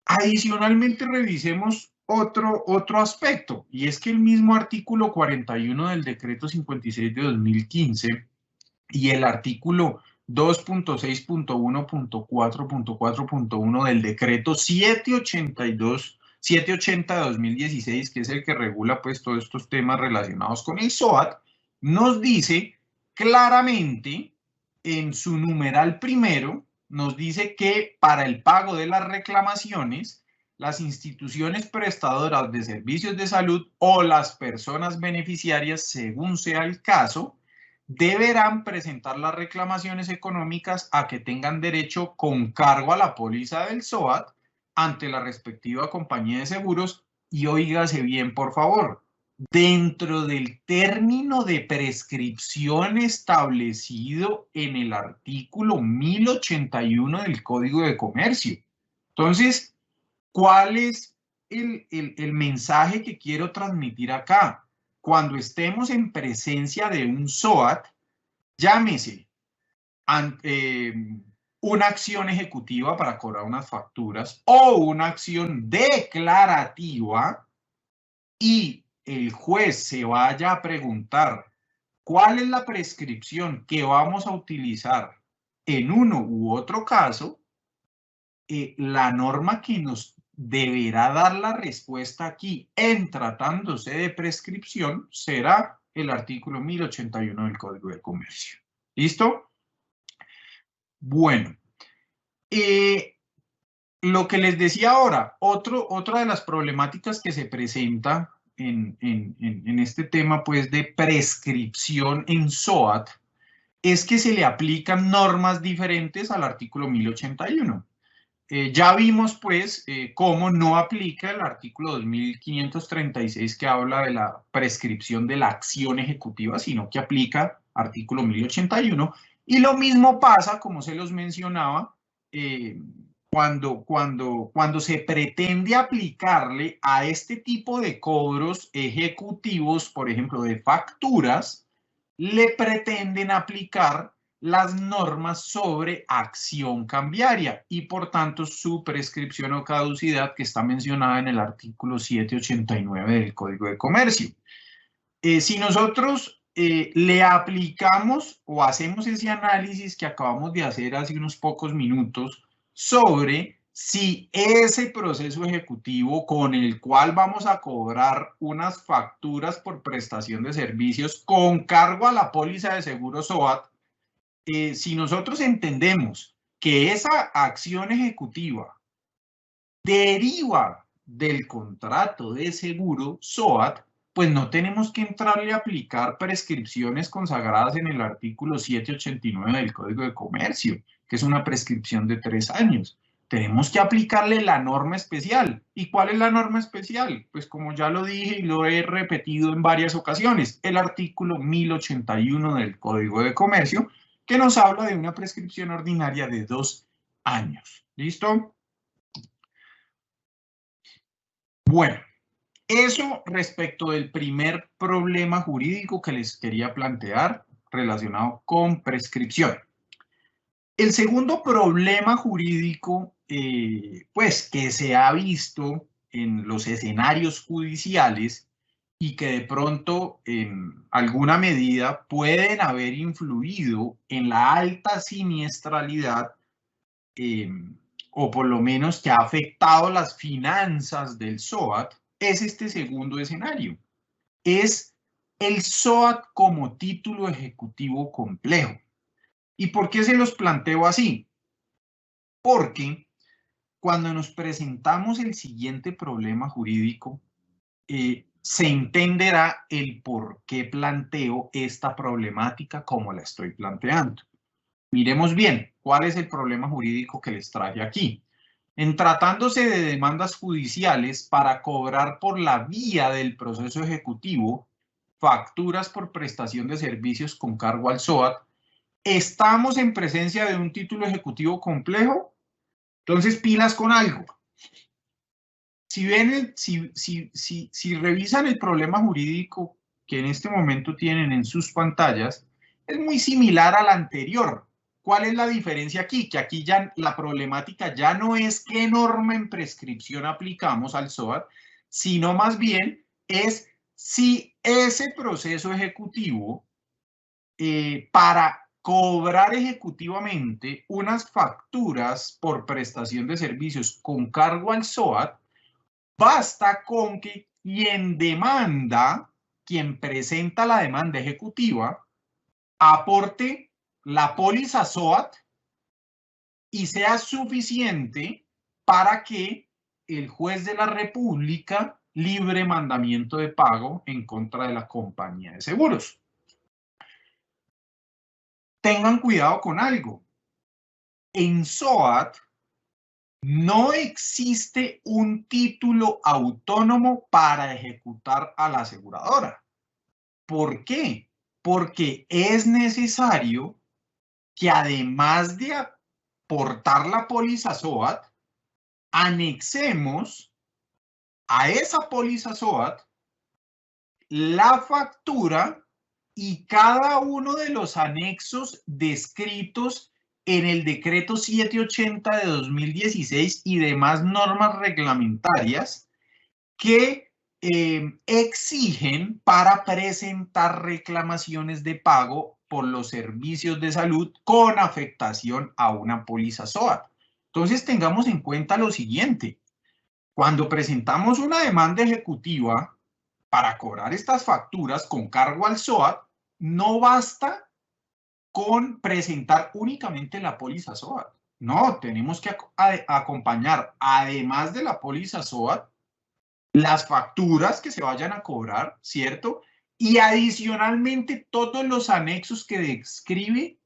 S3: Adicionalmente, revisemos otro aspecto, y es que el mismo artículo 41 del Decreto 56 de 2015 y el artículo 2.6.1.4.4.1 del decreto 780 de 2016, que es el que regula pues todos estos temas relacionados con el SOAT, nos dice claramente en su numeral primero, nos dice que para el pago de las reclamaciones, las instituciones prestadoras de servicios de salud o las personas beneficiarias, según sea el caso, deberán presentar las reclamaciones económicas a que tengan derecho con cargo a la póliza del SOAT ante la respectiva compañía de seguros y óigase bien, por favor, dentro del término de prescripción establecido en el artículo 1081 del Código de Comercio. Entonces, ¿cuál es el mensaje que quiero transmitir acá? Cuando estemos en presencia de un SOAT, llámese una acción ejecutiva para cobrar unas facturas o una acción declarativa, y el juez se vaya a preguntar cuál es la prescripción que vamos a utilizar en uno u otro caso, la norma que nos deberá dar la respuesta aquí en tratándose de prescripción será el artículo 1081 del Código de Comercio. ¿Listo? Bueno, lo que les decía ahora, otra de las problemáticas que se presenta en este tema pues de prescripción en SOAT es que se le aplican normas diferentes al artículo 1081. Ya vimos, pues, cómo no aplica el artículo 2536 que habla de la prescripción de la acción ejecutiva, sino que aplica artículo 1081. Y lo mismo pasa, como se los mencionaba, cuando se pretende aplicarle a este tipo de cobros ejecutivos, por ejemplo, de facturas, le pretenden aplicar las normas sobre acción cambiaria y por tanto su prescripción o caducidad que está mencionada en el artículo 789 del Código de Comercio. Si nosotros le aplicamos o hacemos ese análisis que acabamos de hacer hace unos pocos minutos sobre si ese proceso ejecutivo con el cual vamos a cobrar unas facturas por prestación de servicios con cargo a la póliza de seguro SOAT, si nosotros entendemos que esa acción ejecutiva deriva del contrato de seguro SOAT, pues no tenemos que entrarle a aplicar prescripciones consagradas en el artículo 789 del Código de Comercio, que es una prescripción de 3 años. Tenemos que aplicarle la norma especial. ¿Y cuál es la norma especial? Pues como ya lo dije y lo he repetido en varias ocasiones, el artículo 1081 del Código de Comercio, que nos habla de una prescripción ordinaria de 2 años. ¿Listo? Bueno, eso respecto del primer problema jurídico que les quería plantear relacionado con prescripción. El segundo problema jurídico, pues que se ha visto en los escenarios judiciales y que de pronto en alguna medida pueden haber influido en la alta siniestralidad o por lo menos que ha afectado las finanzas del SOAT, es este segundo escenario. Es el SOAT como título ejecutivo complejo. ¿Y por qué se los planteo así? Porque cuando nos presentamos el siguiente problema jurídico, se entenderá el por qué planteo esta problemática como la estoy planteando. Miremos bien, ¿cuál es el problema jurídico que les traje aquí? En tratándose de demandas judiciales para cobrar por la vía del proceso ejecutivo facturas por prestación de servicios con cargo al SOAT, ¿estamos en presencia de un título ejecutivo complejo? Entonces, pilas con algo. Si revisan el problema jurídico que en este momento tienen en sus pantallas, es muy similar al anterior. ¿Cuál es la diferencia aquí? Que aquí ya la problemática ya no es qué norma en prescripción aplicamos al SOAT, sino más bien es si ese proceso ejecutivo para cobrar ejecutivamente unas facturas por prestación de servicios con cargo al SOAT, basta con que quien demanda, quien presenta la demanda ejecutiva, aporte la póliza SOAT y sea suficiente para que el juez de la República libre mandamiento de pago en contra de la compañía de seguros. Tengan cuidado con algo. En SOAT no existe un título autónomo para ejecutar a la aseguradora. ¿Por qué? Porque es necesario que además de aportar la póliza SOAT, anexemos a esa póliza SOAT la factura y cada uno de los anexos descritos en el decreto 780 de 2016 y demás normas reglamentarias que exigen para presentar reclamaciones de pago por los servicios de salud con afectación a una póliza SOAT. Entonces tengamos en cuenta lo siguiente. Cuando presentamos una demanda ejecutiva para cobrar estas facturas con cargo al SOAT, no basta con presentar únicamente la póliza SOAT. No, tenemos que acompañar, además de la póliza SOAT, las facturas que se vayan a cobrar, ¿cierto? Y adicionalmente todos los anexos que describe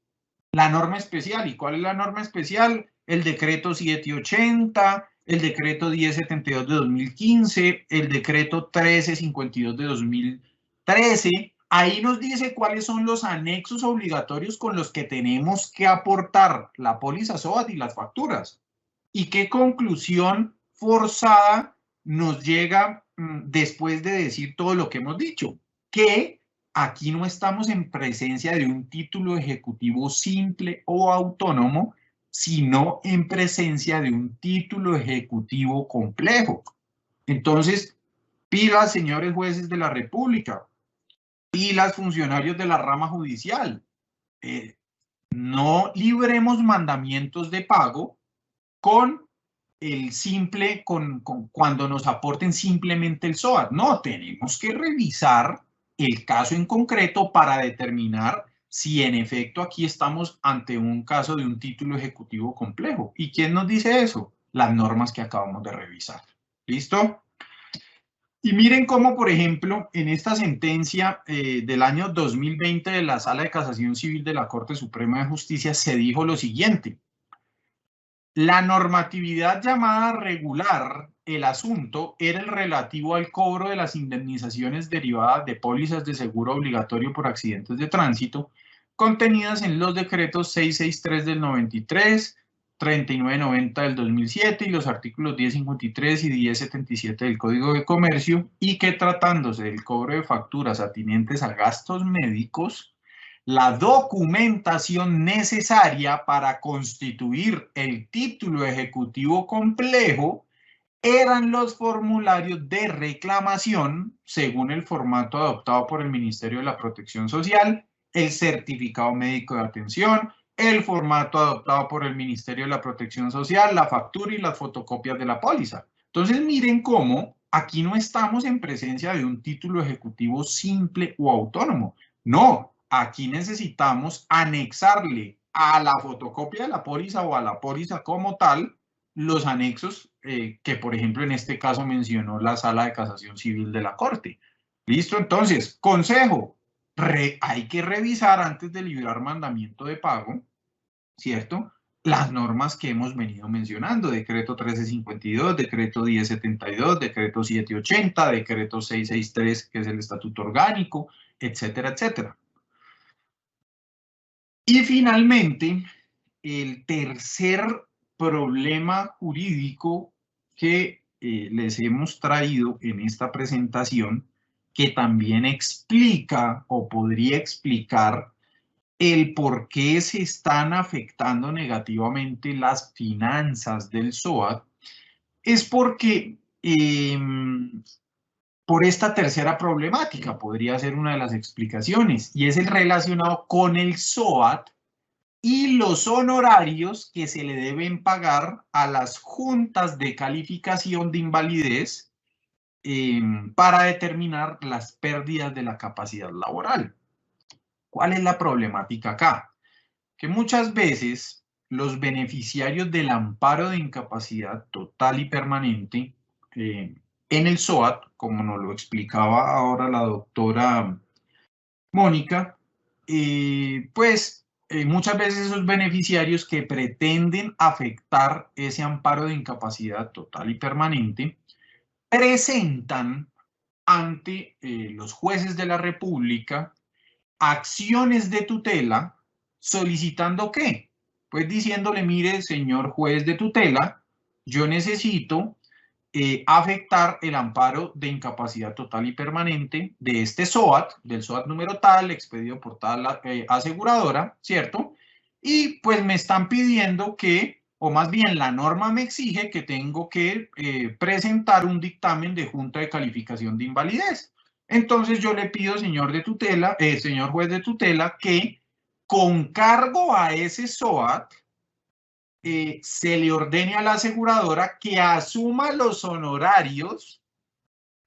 S3: la norma especial. ¿Y cuál es la norma especial? El decreto 780, el decreto 1072 de 2015, el decreto 1352 de 2013. Ahí nos dice cuáles son los anexos obligatorios con los que tenemos que aportar la póliza SOAT y las facturas. ¿Y qué conclusión forzada nos llega después de decir todo lo que hemos dicho? Que aquí no estamos en presencia de un título ejecutivo simple o autónomo, sino en presencia de un título ejecutivo complejo. Entonces, pilas, señores jueces de la República, pilas, funcionarios de la rama judicial. No libremos mandamientos de pago con el simple, cuando nos aporten simplemente el SOAT. No, tenemos que revisar el caso en concreto para determinar si en efecto aquí estamos ante un caso de un título ejecutivo complejo. ¿Y quién nos dice eso? Las normas que acabamos de revisar. ¿Listo? Y miren cómo, por ejemplo, en esta sentencia del año 2020 de la Sala de Casación Civil de la Corte Suprema de Justicia se dijo lo siguiente: la normatividad llamada regular el asunto era el relativo al cobro de las indemnizaciones derivadas de pólizas de seguro obligatorio por accidentes de tránsito contenidas en los decretos 663 del 93, 3990 del 2007 y los artículos 1053 y 1077 del Código de Comercio, y que tratándose del cobro de facturas atinentes a gastos médicos, la documentación necesaria para constituir el título ejecutivo complejo eran los formularios de reclamación según el formato adoptado por el Ministerio de la Protección Social, el certificado médico de atención, el formato adoptado por el Ministerio de la Protección Social, la factura y las fotocopias de la póliza. Entonces miren cómo aquí no estamos en presencia de un título ejecutivo simple o autónomo. No, aquí necesitamos anexarle a la fotocopia de la póliza o a la póliza como tal los anexos que, por ejemplo, en este caso mencionó la Sala de Casación Civil de la Corte. ¿Listo? Entonces, consejo, hay que revisar antes de librar mandamiento de pago, ¿cierto? Las normas que hemos venido mencionando: decreto 1352, decreto 1072, decreto 780, decreto 663, que es el estatuto orgánico, etcétera, etcétera. Y finalmente, el tercer problema jurídico que les hemos traído en esta presentación, que también explica o podría explicar el por qué se están afectando negativamente las finanzas del SOAT, es porque por esta tercera problemática podría ser una de las explicaciones, y es el relacionado con el SOAT y los honorarios que se le deben pagar a las juntas de calificación de invalidez para determinar las pérdidas de la capacidad laboral. ¿Cuál es la problemática acá? Que muchas veces los beneficiarios del amparo de incapacidad total y permanente en el SOAT, como nos lo explicaba ahora la doctora Mónica, muchas veces esos beneficiarios que pretenden afectar ese amparo de incapacidad total y permanente presentan ante los jueces de la República acciones de tutela solicitando ¿qué? Pues diciéndole: mire, señor juez de tutela, yo necesito afectar el amparo de incapacidad total y permanente de este SOAT, del SOAT número tal, expedido por tal aseguradora, ¿cierto? Y pues me están pidiendo que, o más bien la norma me exige que tengo que presentar un dictamen de junta de calificación de invalidez. Entonces yo le pido, señor juez de tutela, que con cargo a ese SOAT se le ordene a la aseguradora que asuma los honorarios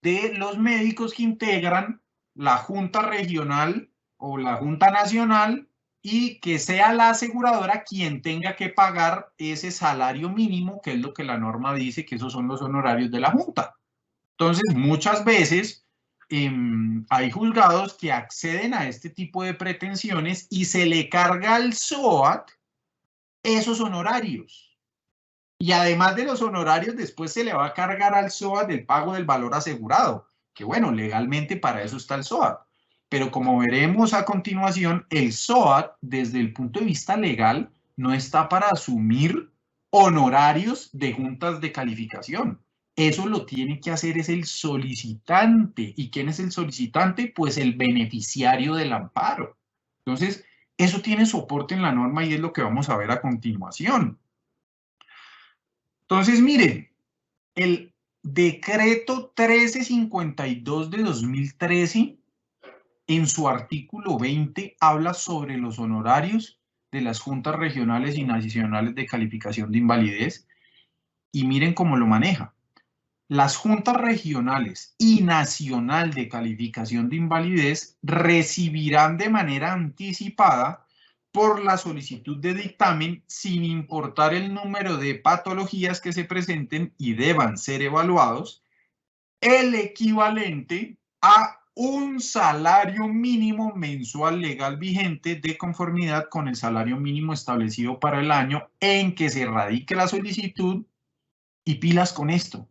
S3: de los médicos que integran la Junta Regional o la Junta Nacional, y que sea la aseguradora quien tenga que pagar ese salario mínimo, que es lo que la norma dice que esos son los honorarios de la Junta. Entonces, muchas veces hay juzgados que acceden a este tipo de pretensiones y se le carga al SOAT esos honorarios. Y además de los honorarios, después se le va a cargar al SOAT del pago del valor asegurado, que bueno, legalmente para eso está el SOAT. Pero como veremos a continuación, el SOAT, desde el punto de vista legal, no está para asumir honorarios de juntas de calificación. Eso lo tiene que hacer es el solicitante. ¿Y quién es el solicitante? Pues el beneficiario del amparo. Entonces, eso tiene soporte en la norma y es lo que vamos a ver a continuación. Entonces, miren, el decreto 1352 de 2013, en su artículo 20, habla sobre los honorarios de las juntas regionales y nacionales de calificación de invalidez, y miren cómo lo maneja. las juntas regionales y nacional de calificación de invalidez recibirán de manera anticipada por la solicitud de dictamen, sin importar el número de patologías que se presenten y deban ser evaluados, el equivalente a un salario mínimo mensual legal vigente de conformidad con el salario mínimo establecido para el año en que se radique la solicitud, y pilas con esto,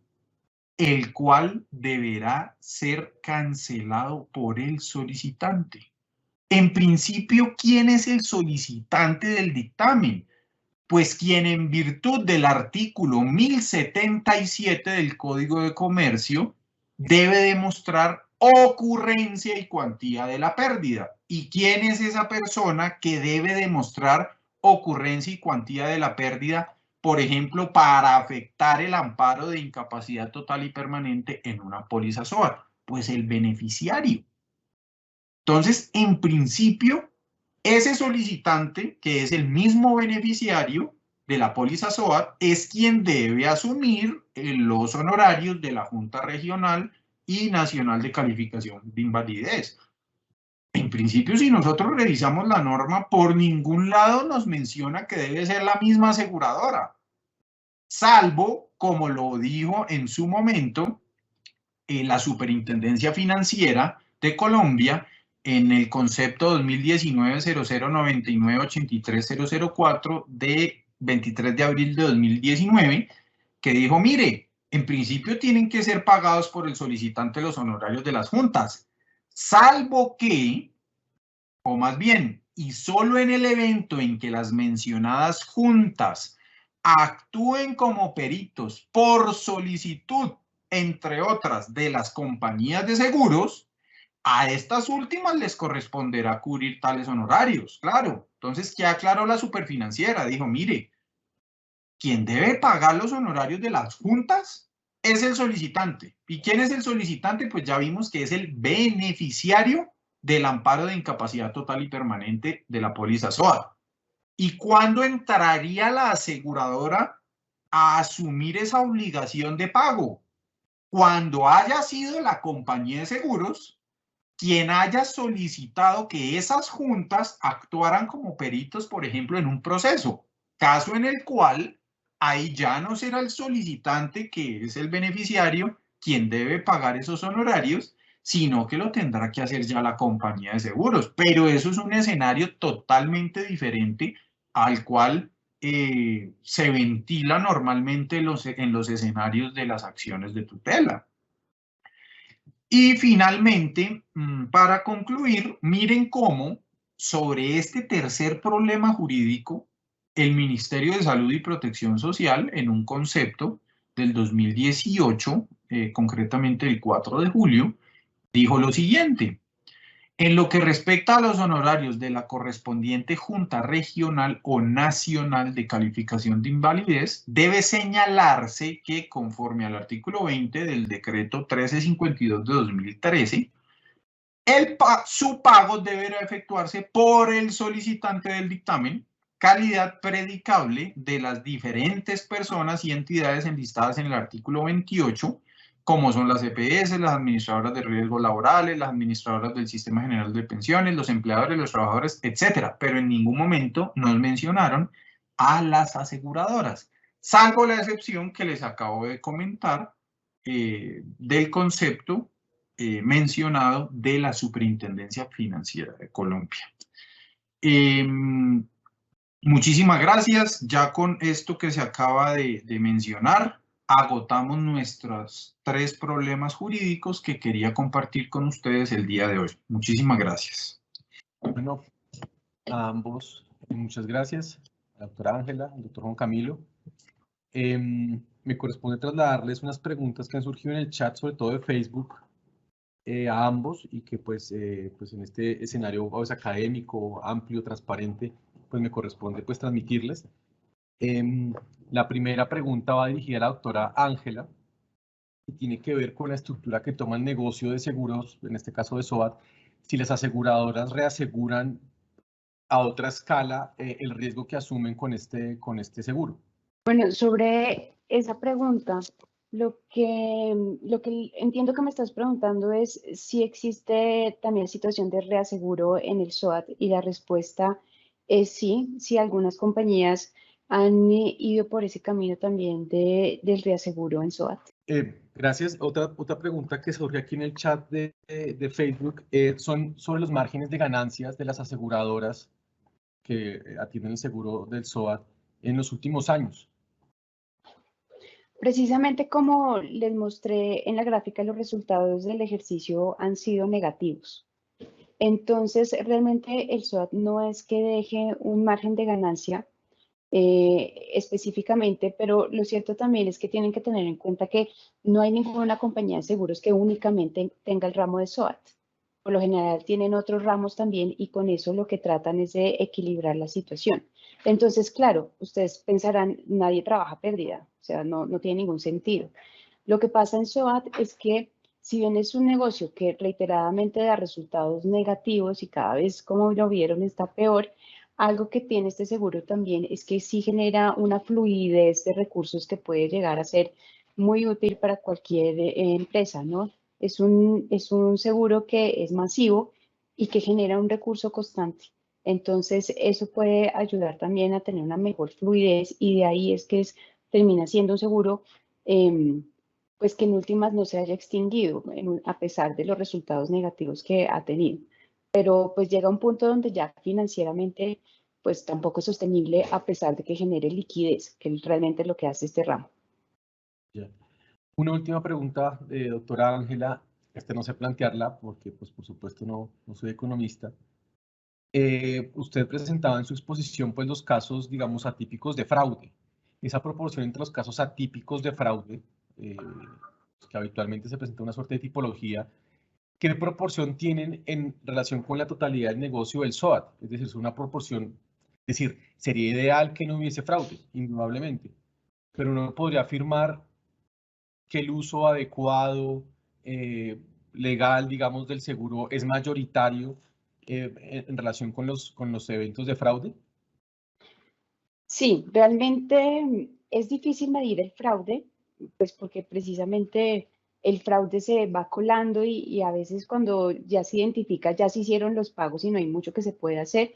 S3: el cual deberá ser cancelado por el solicitante. En principio, ¿quién es el solicitante del dictamen? Pues quien en virtud del artículo 1077 del Código de Comercio debe demostrar ocurrencia y cuantía de la pérdida. ¿Y quién es esa persona que debe demostrar ocurrencia y cuantía de la pérdida, por ejemplo, para afectar el amparo de incapacidad total y permanente en una póliza SOAT? Pues el beneficiario. Entonces, en principio, ese solicitante, que es el mismo beneficiario de la póliza SOAT, es quien debe asumir los honorarios de la Junta Regional y Nacional de Calificación de Invalidez. En principio, si nosotros revisamos la norma, por ningún lado nos menciona que debe ser la misma aseguradora, salvo, como lo dijo en su momento, la Superintendencia Financiera de Colombia, en el concepto 2019-0099-83004 de 23 de abril de 2019, que dijo, mire, en principio tienen que ser pagados por el solicitante los honorarios de las juntas, salvo que, o más bien, y solo en el evento en que las mencionadas juntas actúen como peritos por solicitud, entre otras, de las compañías de seguros, a estas últimas les corresponderá cubrir tales honorarios, claro. Entonces, ¿qué aclaró la Superfinanciera? Dijo, mire, quien debe pagar los honorarios de las juntas es el solicitante. ¿Y quién es el solicitante? Pues ya vimos que es el beneficiario del amparo de incapacidad total y permanente de la póliza SOAT. ¿Y cuándo entraría la aseguradora a asumir esa obligación de pago? Cuando haya sido la compañía de seguros quien haya solicitado que esas juntas actuaran como peritos, por ejemplo, en un proceso, caso en el cual ahí ya no será el solicitante, que es el beneficiario, quien debe pagar esos honorarios, sino que lo tendrá que hacer ya la compañía de seguros. Pero eso es un escenario totalmente diferente al cual se ventila normalmente en los escenarios de las acciones de tutela. Y finalmente, para concluir, miren cómo sobre este tercer problema jurídico, el Ministerio de Salud y Protección Social, en un concepto del 2018, concretamente el 4 de julio, dijo lo siguiente: en lo que respecta a los honorarios de la correspondiente Junta Regional o Nacional de Calificación de Invalidez, debe señalarse que, conforme al artículo 20 del Decreto 1352 de 2013, su pago deberá efectuarse por el solicitante del dictamen, calidad predicable de las diferentes personas y entidades enlistadas en el artículo 28, como son las EPS, las administradoras de riesgos laborales, las administradoras del Sistema General de Pensiones, los empleadores, los trabajadores, etcétera. Pero en ningún momento nos mencionaron a las aseguradoras, salvo la excepción que les acabo de comentar del concepto mencionado de la Superintendencia Financiera de Colombia. Muchísimas gracias. Ya con esto que se acaba de mencionar, agotamos nuestros 3 problemas jurídicos que quería compartir con ustedes el día de hoy. Muchísimas gracias.
S1: Bueno, a ambos, muchas gracias, a la doctora Ángela, al doctor Juan Camilo. Me corresponde trasladarles unas preguntas que han surgido en el chat, sobre todo de Facebook, a ambos, y que pues en este escenario pues, académico, amplio, transparente, pues me corresponde pues transmitirles. La primera pregunta va dirigida a la doctora Ángela y tiene que ver con la estructura que toma el negocio de seguros, en este caso de SOAT, si las aseguradoras reaseguran a otra escala el riesgo que asumen con este seguro.
S2: Bueno, sobre esa pregunta, Lo que entiendo que me estás preguntando es si existe también situación de reaseguro en el SOAT, y la respuesta es sí. Sí, algunas compañías han ido por ese camino también del reaseguro en SOAT.
S1: Gracias. Otra pregunta que surge aquí en el chat de Facebook son sobre los márgenes de ganancias de las aseguradoras que atienden el seguro del SOAT en los últimos años.
S2: Precisamente como les mostré en la gráfica, los resultados del ejercicio han sido negativos. Entonces, realmente el SOAT no es que deje un margen de ganancia específicamente, pero lo cierto también es que tienen que tener en cuenta que no hay ninguna compañía de seguros que únicamente tenga el ramo de SOAT. Por lo general tienen otros ramos también, y con eso lo que tratan es de equilibrar la situación. Entonces, claro, ustedes pensarán, nadie trabaja pérdida, o sea, no tiene ningún sentido. Lo que pasa en SOAT es que si bien es un negocio que reiteradamente da resultados negativos y cada vez, como lo vieron, está peor, algo que tiene este seguro también es que sí genera una fluidez de recursos que puede llegar a ser muy útil para cualquier empresa, ¿no? Es un seguro que es masivo y que genera un recurso constante. Entonces, eso puede ayudar también a tener una mejor fluidez, y de ahí es que termina siendo un seguro pues que en últimas no se haya extinguido a pesar de los resultados negativos que ha tenido. Pero pues llega un punto donde ya financieramente pues tampoco es sostenible, a pesar de que genere liquidez, que es realmente lo que hace este ramo.
S1: Ya. Una última pregunta, doctora Ángela. No sé plantearla porque, pues, por supuesto, no soy economista. Usted presentaba en su exposición, pues, los casos, digamos, atípicos de fraude. Esa proporción entre los casos atípicos de fraude, que habitualmente se presenta una suerte de tipología, ¿qué proporción tienen en relación con la totalidad del negocio del SOAT? Es decir, es una proporción, es decir, sería ideal que no hubiese fraude, indudablemente, pero uno podría afirmar que el uso adecuado, legal, digamos, del seguro es mayoritario en relación con los eventos de fraude.
S2: Sí, realmente es difícil medir el fraude, pues porque precisamente el fraude se va colando, y a veces cuando ya se identifica, ya se hicieron los pagos y no hay mucho que se puede hacer.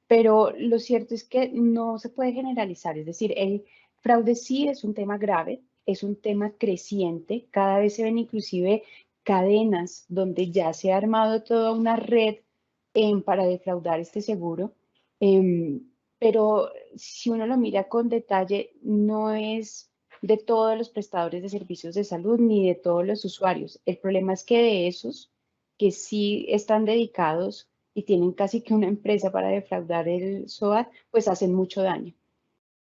S2: Pero lo cierto es que no se puede generalizar, es decir, el fraude sí es un tema grave, es un tema creciente, cada vez se ven inclusive cadenas donde ya se ha armado toda una red para defraudar este seguro. Pero si uno lo mira con detalle, no es de todos los prestadores de servicios de salud ni de todos los usuarios. El problema es que de esos que sí están dedicados y tienen casi que una empresa para defraudar el SOAT, pues hacen mucho daño.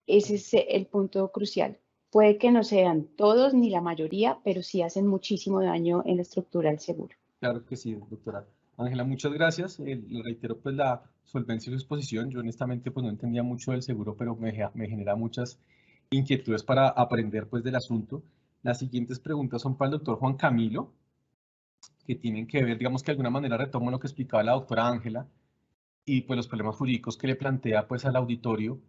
S2: Ese es el punto crucial. Puede que no sean todos ni la mayoría, pero sí hacen muchísimo daño en la estructura del seguro.
S1: Claro que sí, doctora Ángela, muchas gracias. Le reitero, pues, la solvencia de su exposición. Yo honestamente, pues, no entendía mucho del seguro, pero me genera muchas inquietudes para aprender, pues, del asunto. Las siguientes preguntas son para el doctor Juan Camilo, que tienen que ver, digamos, que de alguna manera retomo lo que explicaba la doctora Ángela, y pues los problemas jurídicos que le plantea, pues, al auditorio,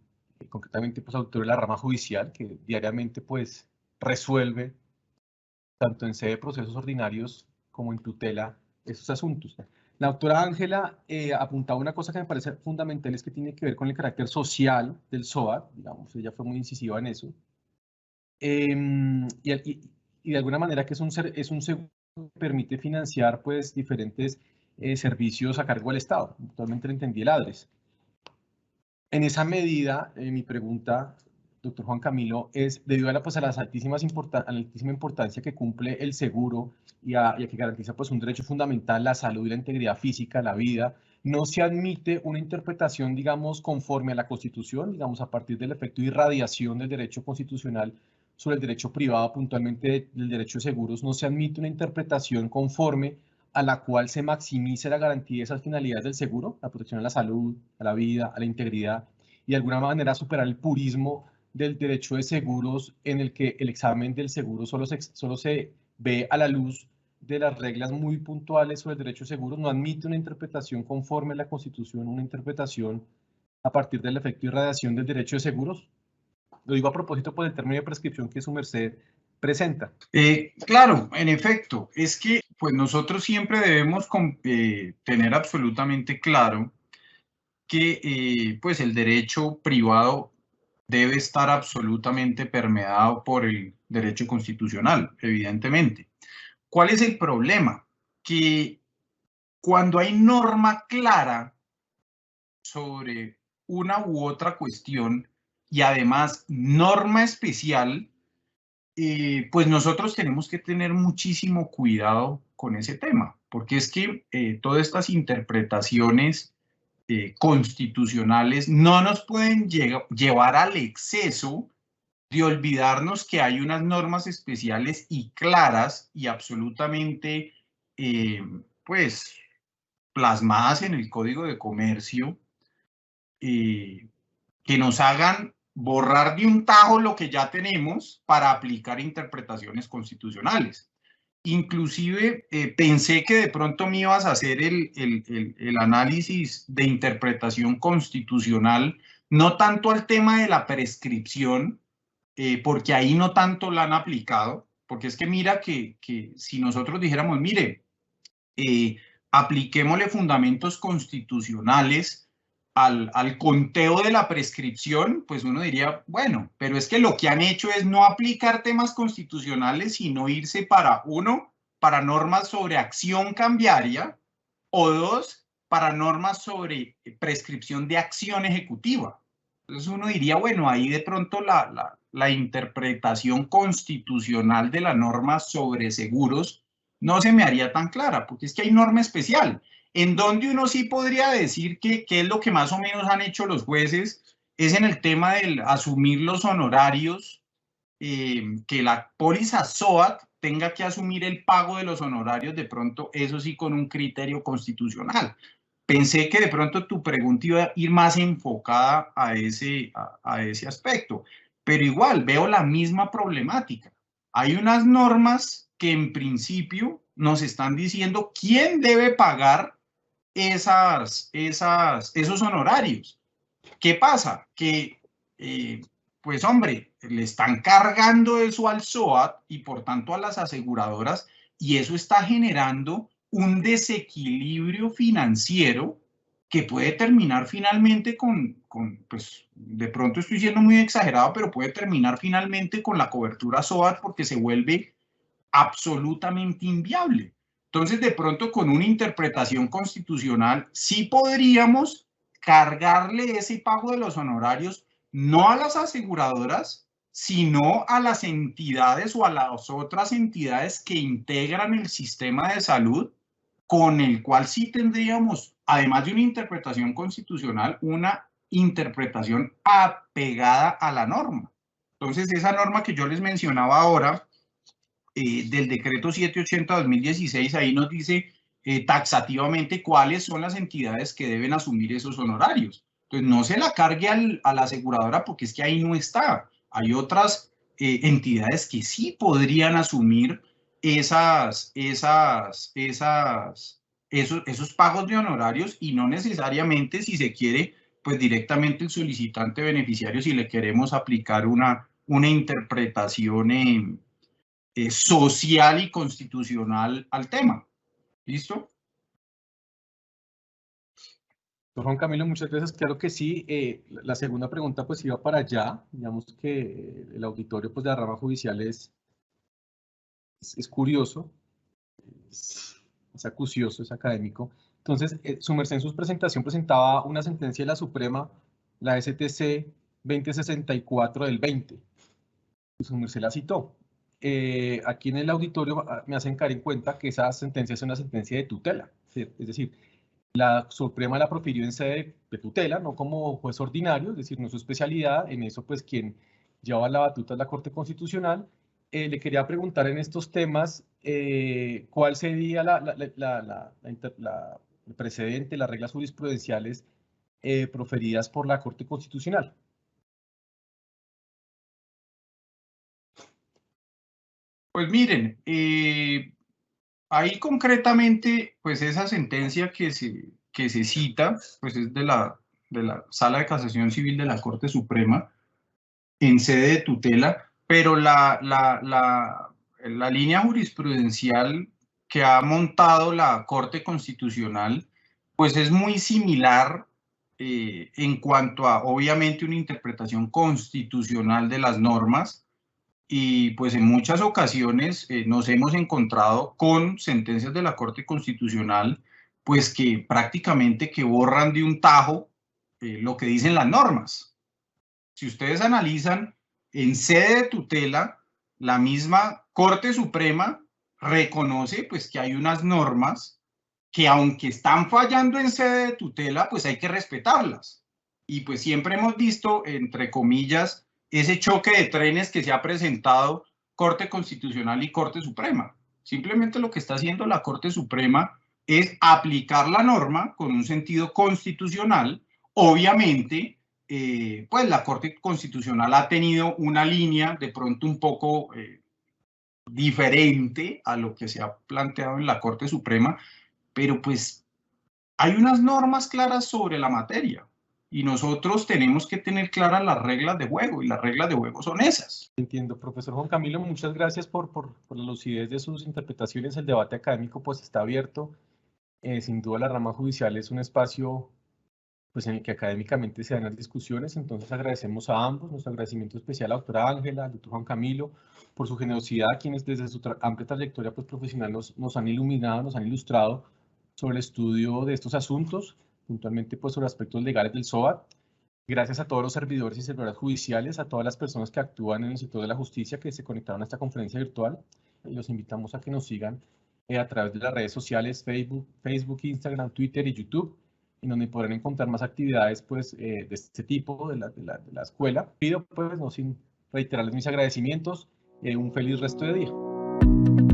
S1: concretamente, pues, al auditorio de la rama judicial, que diariamente, pues, resuelve tanto en sede de procesos ordinarios como en tutela esos asuntos. La doctora Ángela apuntaba una cosa que me parece fundamental, es que tiene que ver con el carácter social del SOAT, digamos, ella fue muy incisiva en eso, y de alguna manera que es un seguro que permite financiar, pues, diferentes servicios a cargo del Estado. Actualmente lo entendí el ADRES. En esa medida, mi pregunta, doctor Juan Camilo, es debido a la altísima importancia que cumple el seguro y a que garantiza, pues, un derecho fundamental, la salud y la integridad física, la vida, no se admite una interpretación, digamos, conforme a la Constitución, digamos, a partir del efecto de irradiación del derecho constitucional sobre el derecho privado, puntualmente del derecho de seguros, no se admite una interpretación conforme a la cual se maximice la garantía de esas finalidades del seguro, la protección a la salud, a la vida, a la integridad, y de alguna manera superar el purismo del derecho de seguros, en el que el examen del seguro solo se ve a la luz de las reglas muy puntuales sobre el derecho de seguros, no admite una interpretación conforme a la Constitución, una interpretación a partir del efecto de irradiación del derecho de seguros. Lo digo a propósito por el término de prescripción que su merced presenta.
S3: Claro, en efecto, es que pues nosotros siempre debemos tener absolutamente claro que pues el derecho privado debe estar absolutamente permeado por el derecho constitucional, evidentemente. ¿Cuál es el problema? Que cuando hay norma clara sobre una u otra cuestión y además norma especial, pues nosotros tenemos que tener muchísimo cuidado con ese tema, porque es que todas estas interpretaciones constitucionales no nos pueden llevar al exceso de olvidarnos que hay unas normas especiales y claras y absolutamente, pues, plasmadas en el Código de Comercio, que nos hagan borrar de un tajo lo que ya tenemos para aplicar interpretaciones constitucionales. Inclusive pensé que de pronto me ibas a hacer el análisis de interpretación constitucional, no tanto al tema de la prescripción, porque ahí no tanto la han aplicado, porque es que mira que si nosotros dijéramos, mire, apliquémosle fundamentos constitucionales al conteo de la prescripción, pues uno diría, bueno, pero es que lo que han hecho es no aplicar temas constitucionales, sino irse para normas sobre acción cambiaria, o dos, para normas sobre prescripción de acción ejecutiva. Entonces uno diría, bueno, ahí de pronto la interpretación constitucional de la norma sobre seguros no se me haría tan clara, porque es que hay norma especial, en donde uno sí podría decir que es lo que más o menos han hecho los jueces, es en el tema del asumir los honorarios, que la póliza SOAT tenga que asumir el pago de los honorarios, de pronto, eso sí con un criterio constitucional. Pensé que de pronto tu pregunta iba a ir más enfocada a ese aspecto, pero igual veo la misma problemática. Hay unas normas que en principio nos están diciendo quién debe pagar esos honorarios. ¿Qué pasa? Que, pues hombre, le están cargando eso al SOAT y por tanto a las aseguradoras, y eso está generando un desequilibrio financiero que puede terminar finalmente pues de pronto estoy siendo muy exagerado, pero puede terminar finalmente con la cobertura SOAT porque se vuelve absolutamente inviable. Entonces, de pronto, con una interpretación constitucional, sí podríamos cargarle ese pago de los honorarios no a las aseguradoras, sino a las entidades o a las otras entidades que integran el sistema de salud, con el cual sí tendríamos, además de una interpretación constitucional, una interpretación apegada a la norma. Entonces, esa norma que yo les mencionaba ahora, del decreto 780-2016, ahí nos dice taxativamente cuáles son las entidades que deben asumir esos honorarios. Entonces, no se la cargue a la aseguradora porque es que ahí no está. Hay otras entidades que sí podrían asumir esos pagos de honorarios y no necesariamente, si se quiere, pues directamente el solicitante beneficiario, si le queremos aplicar una interpretación social y constitucional al tema. ¿Listo?
S1: Don Juan Camilo, muchas gracias. Claro que sí. La segunda pregunta pues iba para allá. Digamos que el auditorio pues de la rama judicial es curioso, es acucioso, es académico. Entonces, su merced en su presentación presentaba una sentencia de la Suprema, la STC 2064 del 20. Su merced la citó. Aquí en el auditorio me hacen caer en cuenta que esa sentencia es una sentencia de tutela. Es decir, la Suprema la profirió en sede de tutela, no como juez ordinario, es decir, no es su especialidad. En eso, pues, quien lleva la batuta es la Corte Constitucional. Le quería preguntar en estos temas, ¿cuál sería el precedente, las reglas jurisprudenciales proferidas por la Corte Constitucional?
S3: Pues miren, ahí concretamente, pues esa sentencia que se cita, pues es de la Sala de Casación Civil de la Corte Suprema, en sede de tutela, pero la línea jurisprudencial que ha montado la Corte Constitucional, pues es muy similar en cuanto a, obviamente, una interpretación constitucional de las normas, y pues en muchas ocasiones nos hemos encontrado con sentencias de la Corte Constitucional, pues que prácticamente que borran de un tajo lo que dicen las normas. Si ustedes analizan, en sede de tutela, la misma Corte Suprema reconoce pues que hay unas normas que, aunque están fallando en sede de tutela, pues hay que respetarlas. Y pues siempre hemos visto, entre comillas, ese choque de trenes que se ha presentado Corte Constitucional y Corte Suprema. Simplemente lo que está haciendo la Corte Suprema es aplicar la norma con un sentido constitucional. Obviamente, pues la Corte Constitucional ha tenido una línea de pronto un poco diferente a lo que se ha planteado en la Corte Suprema, pero pues hay unas normas claras sobre la materia y nosotros tenemos que tener claras las reglas de juego, y las reglas de juego son esas.
S1: Entiendo, profesor Juan Camilo, muchas gracias por la lucidez de sus interpretaciones. El debate académico pues está abierto. Sin duda la rama judicial es un espacio pues en el que académicamente se dan las discusiones, entonces agradecemos a ambos, nuestro agradecimiento especial a la doctora Ángela, al doctor Juan Camilo, por su generosidad, quienes desde su amplia trayectoria pues, profesional nos han iluminado, nos han ilustrado sobre el estudio de estos asuntos, puntualmente pues sobre aspectos legales del SOAT. Gracias a todos los servidores y servidoras judiciales, a todas las personas que actúan en el sector de la justicia que se conectaron a esta conferencia virtual. Los invitamos a que nos sigan a través de las redes sociales Facebook, Instagram, Twitter y YouTube, en donde podrán encontrar más actividades pues, de este tipo de la escuela. Pido pues, no sin reiterarles mis agradecimientos, un feliz resto de día.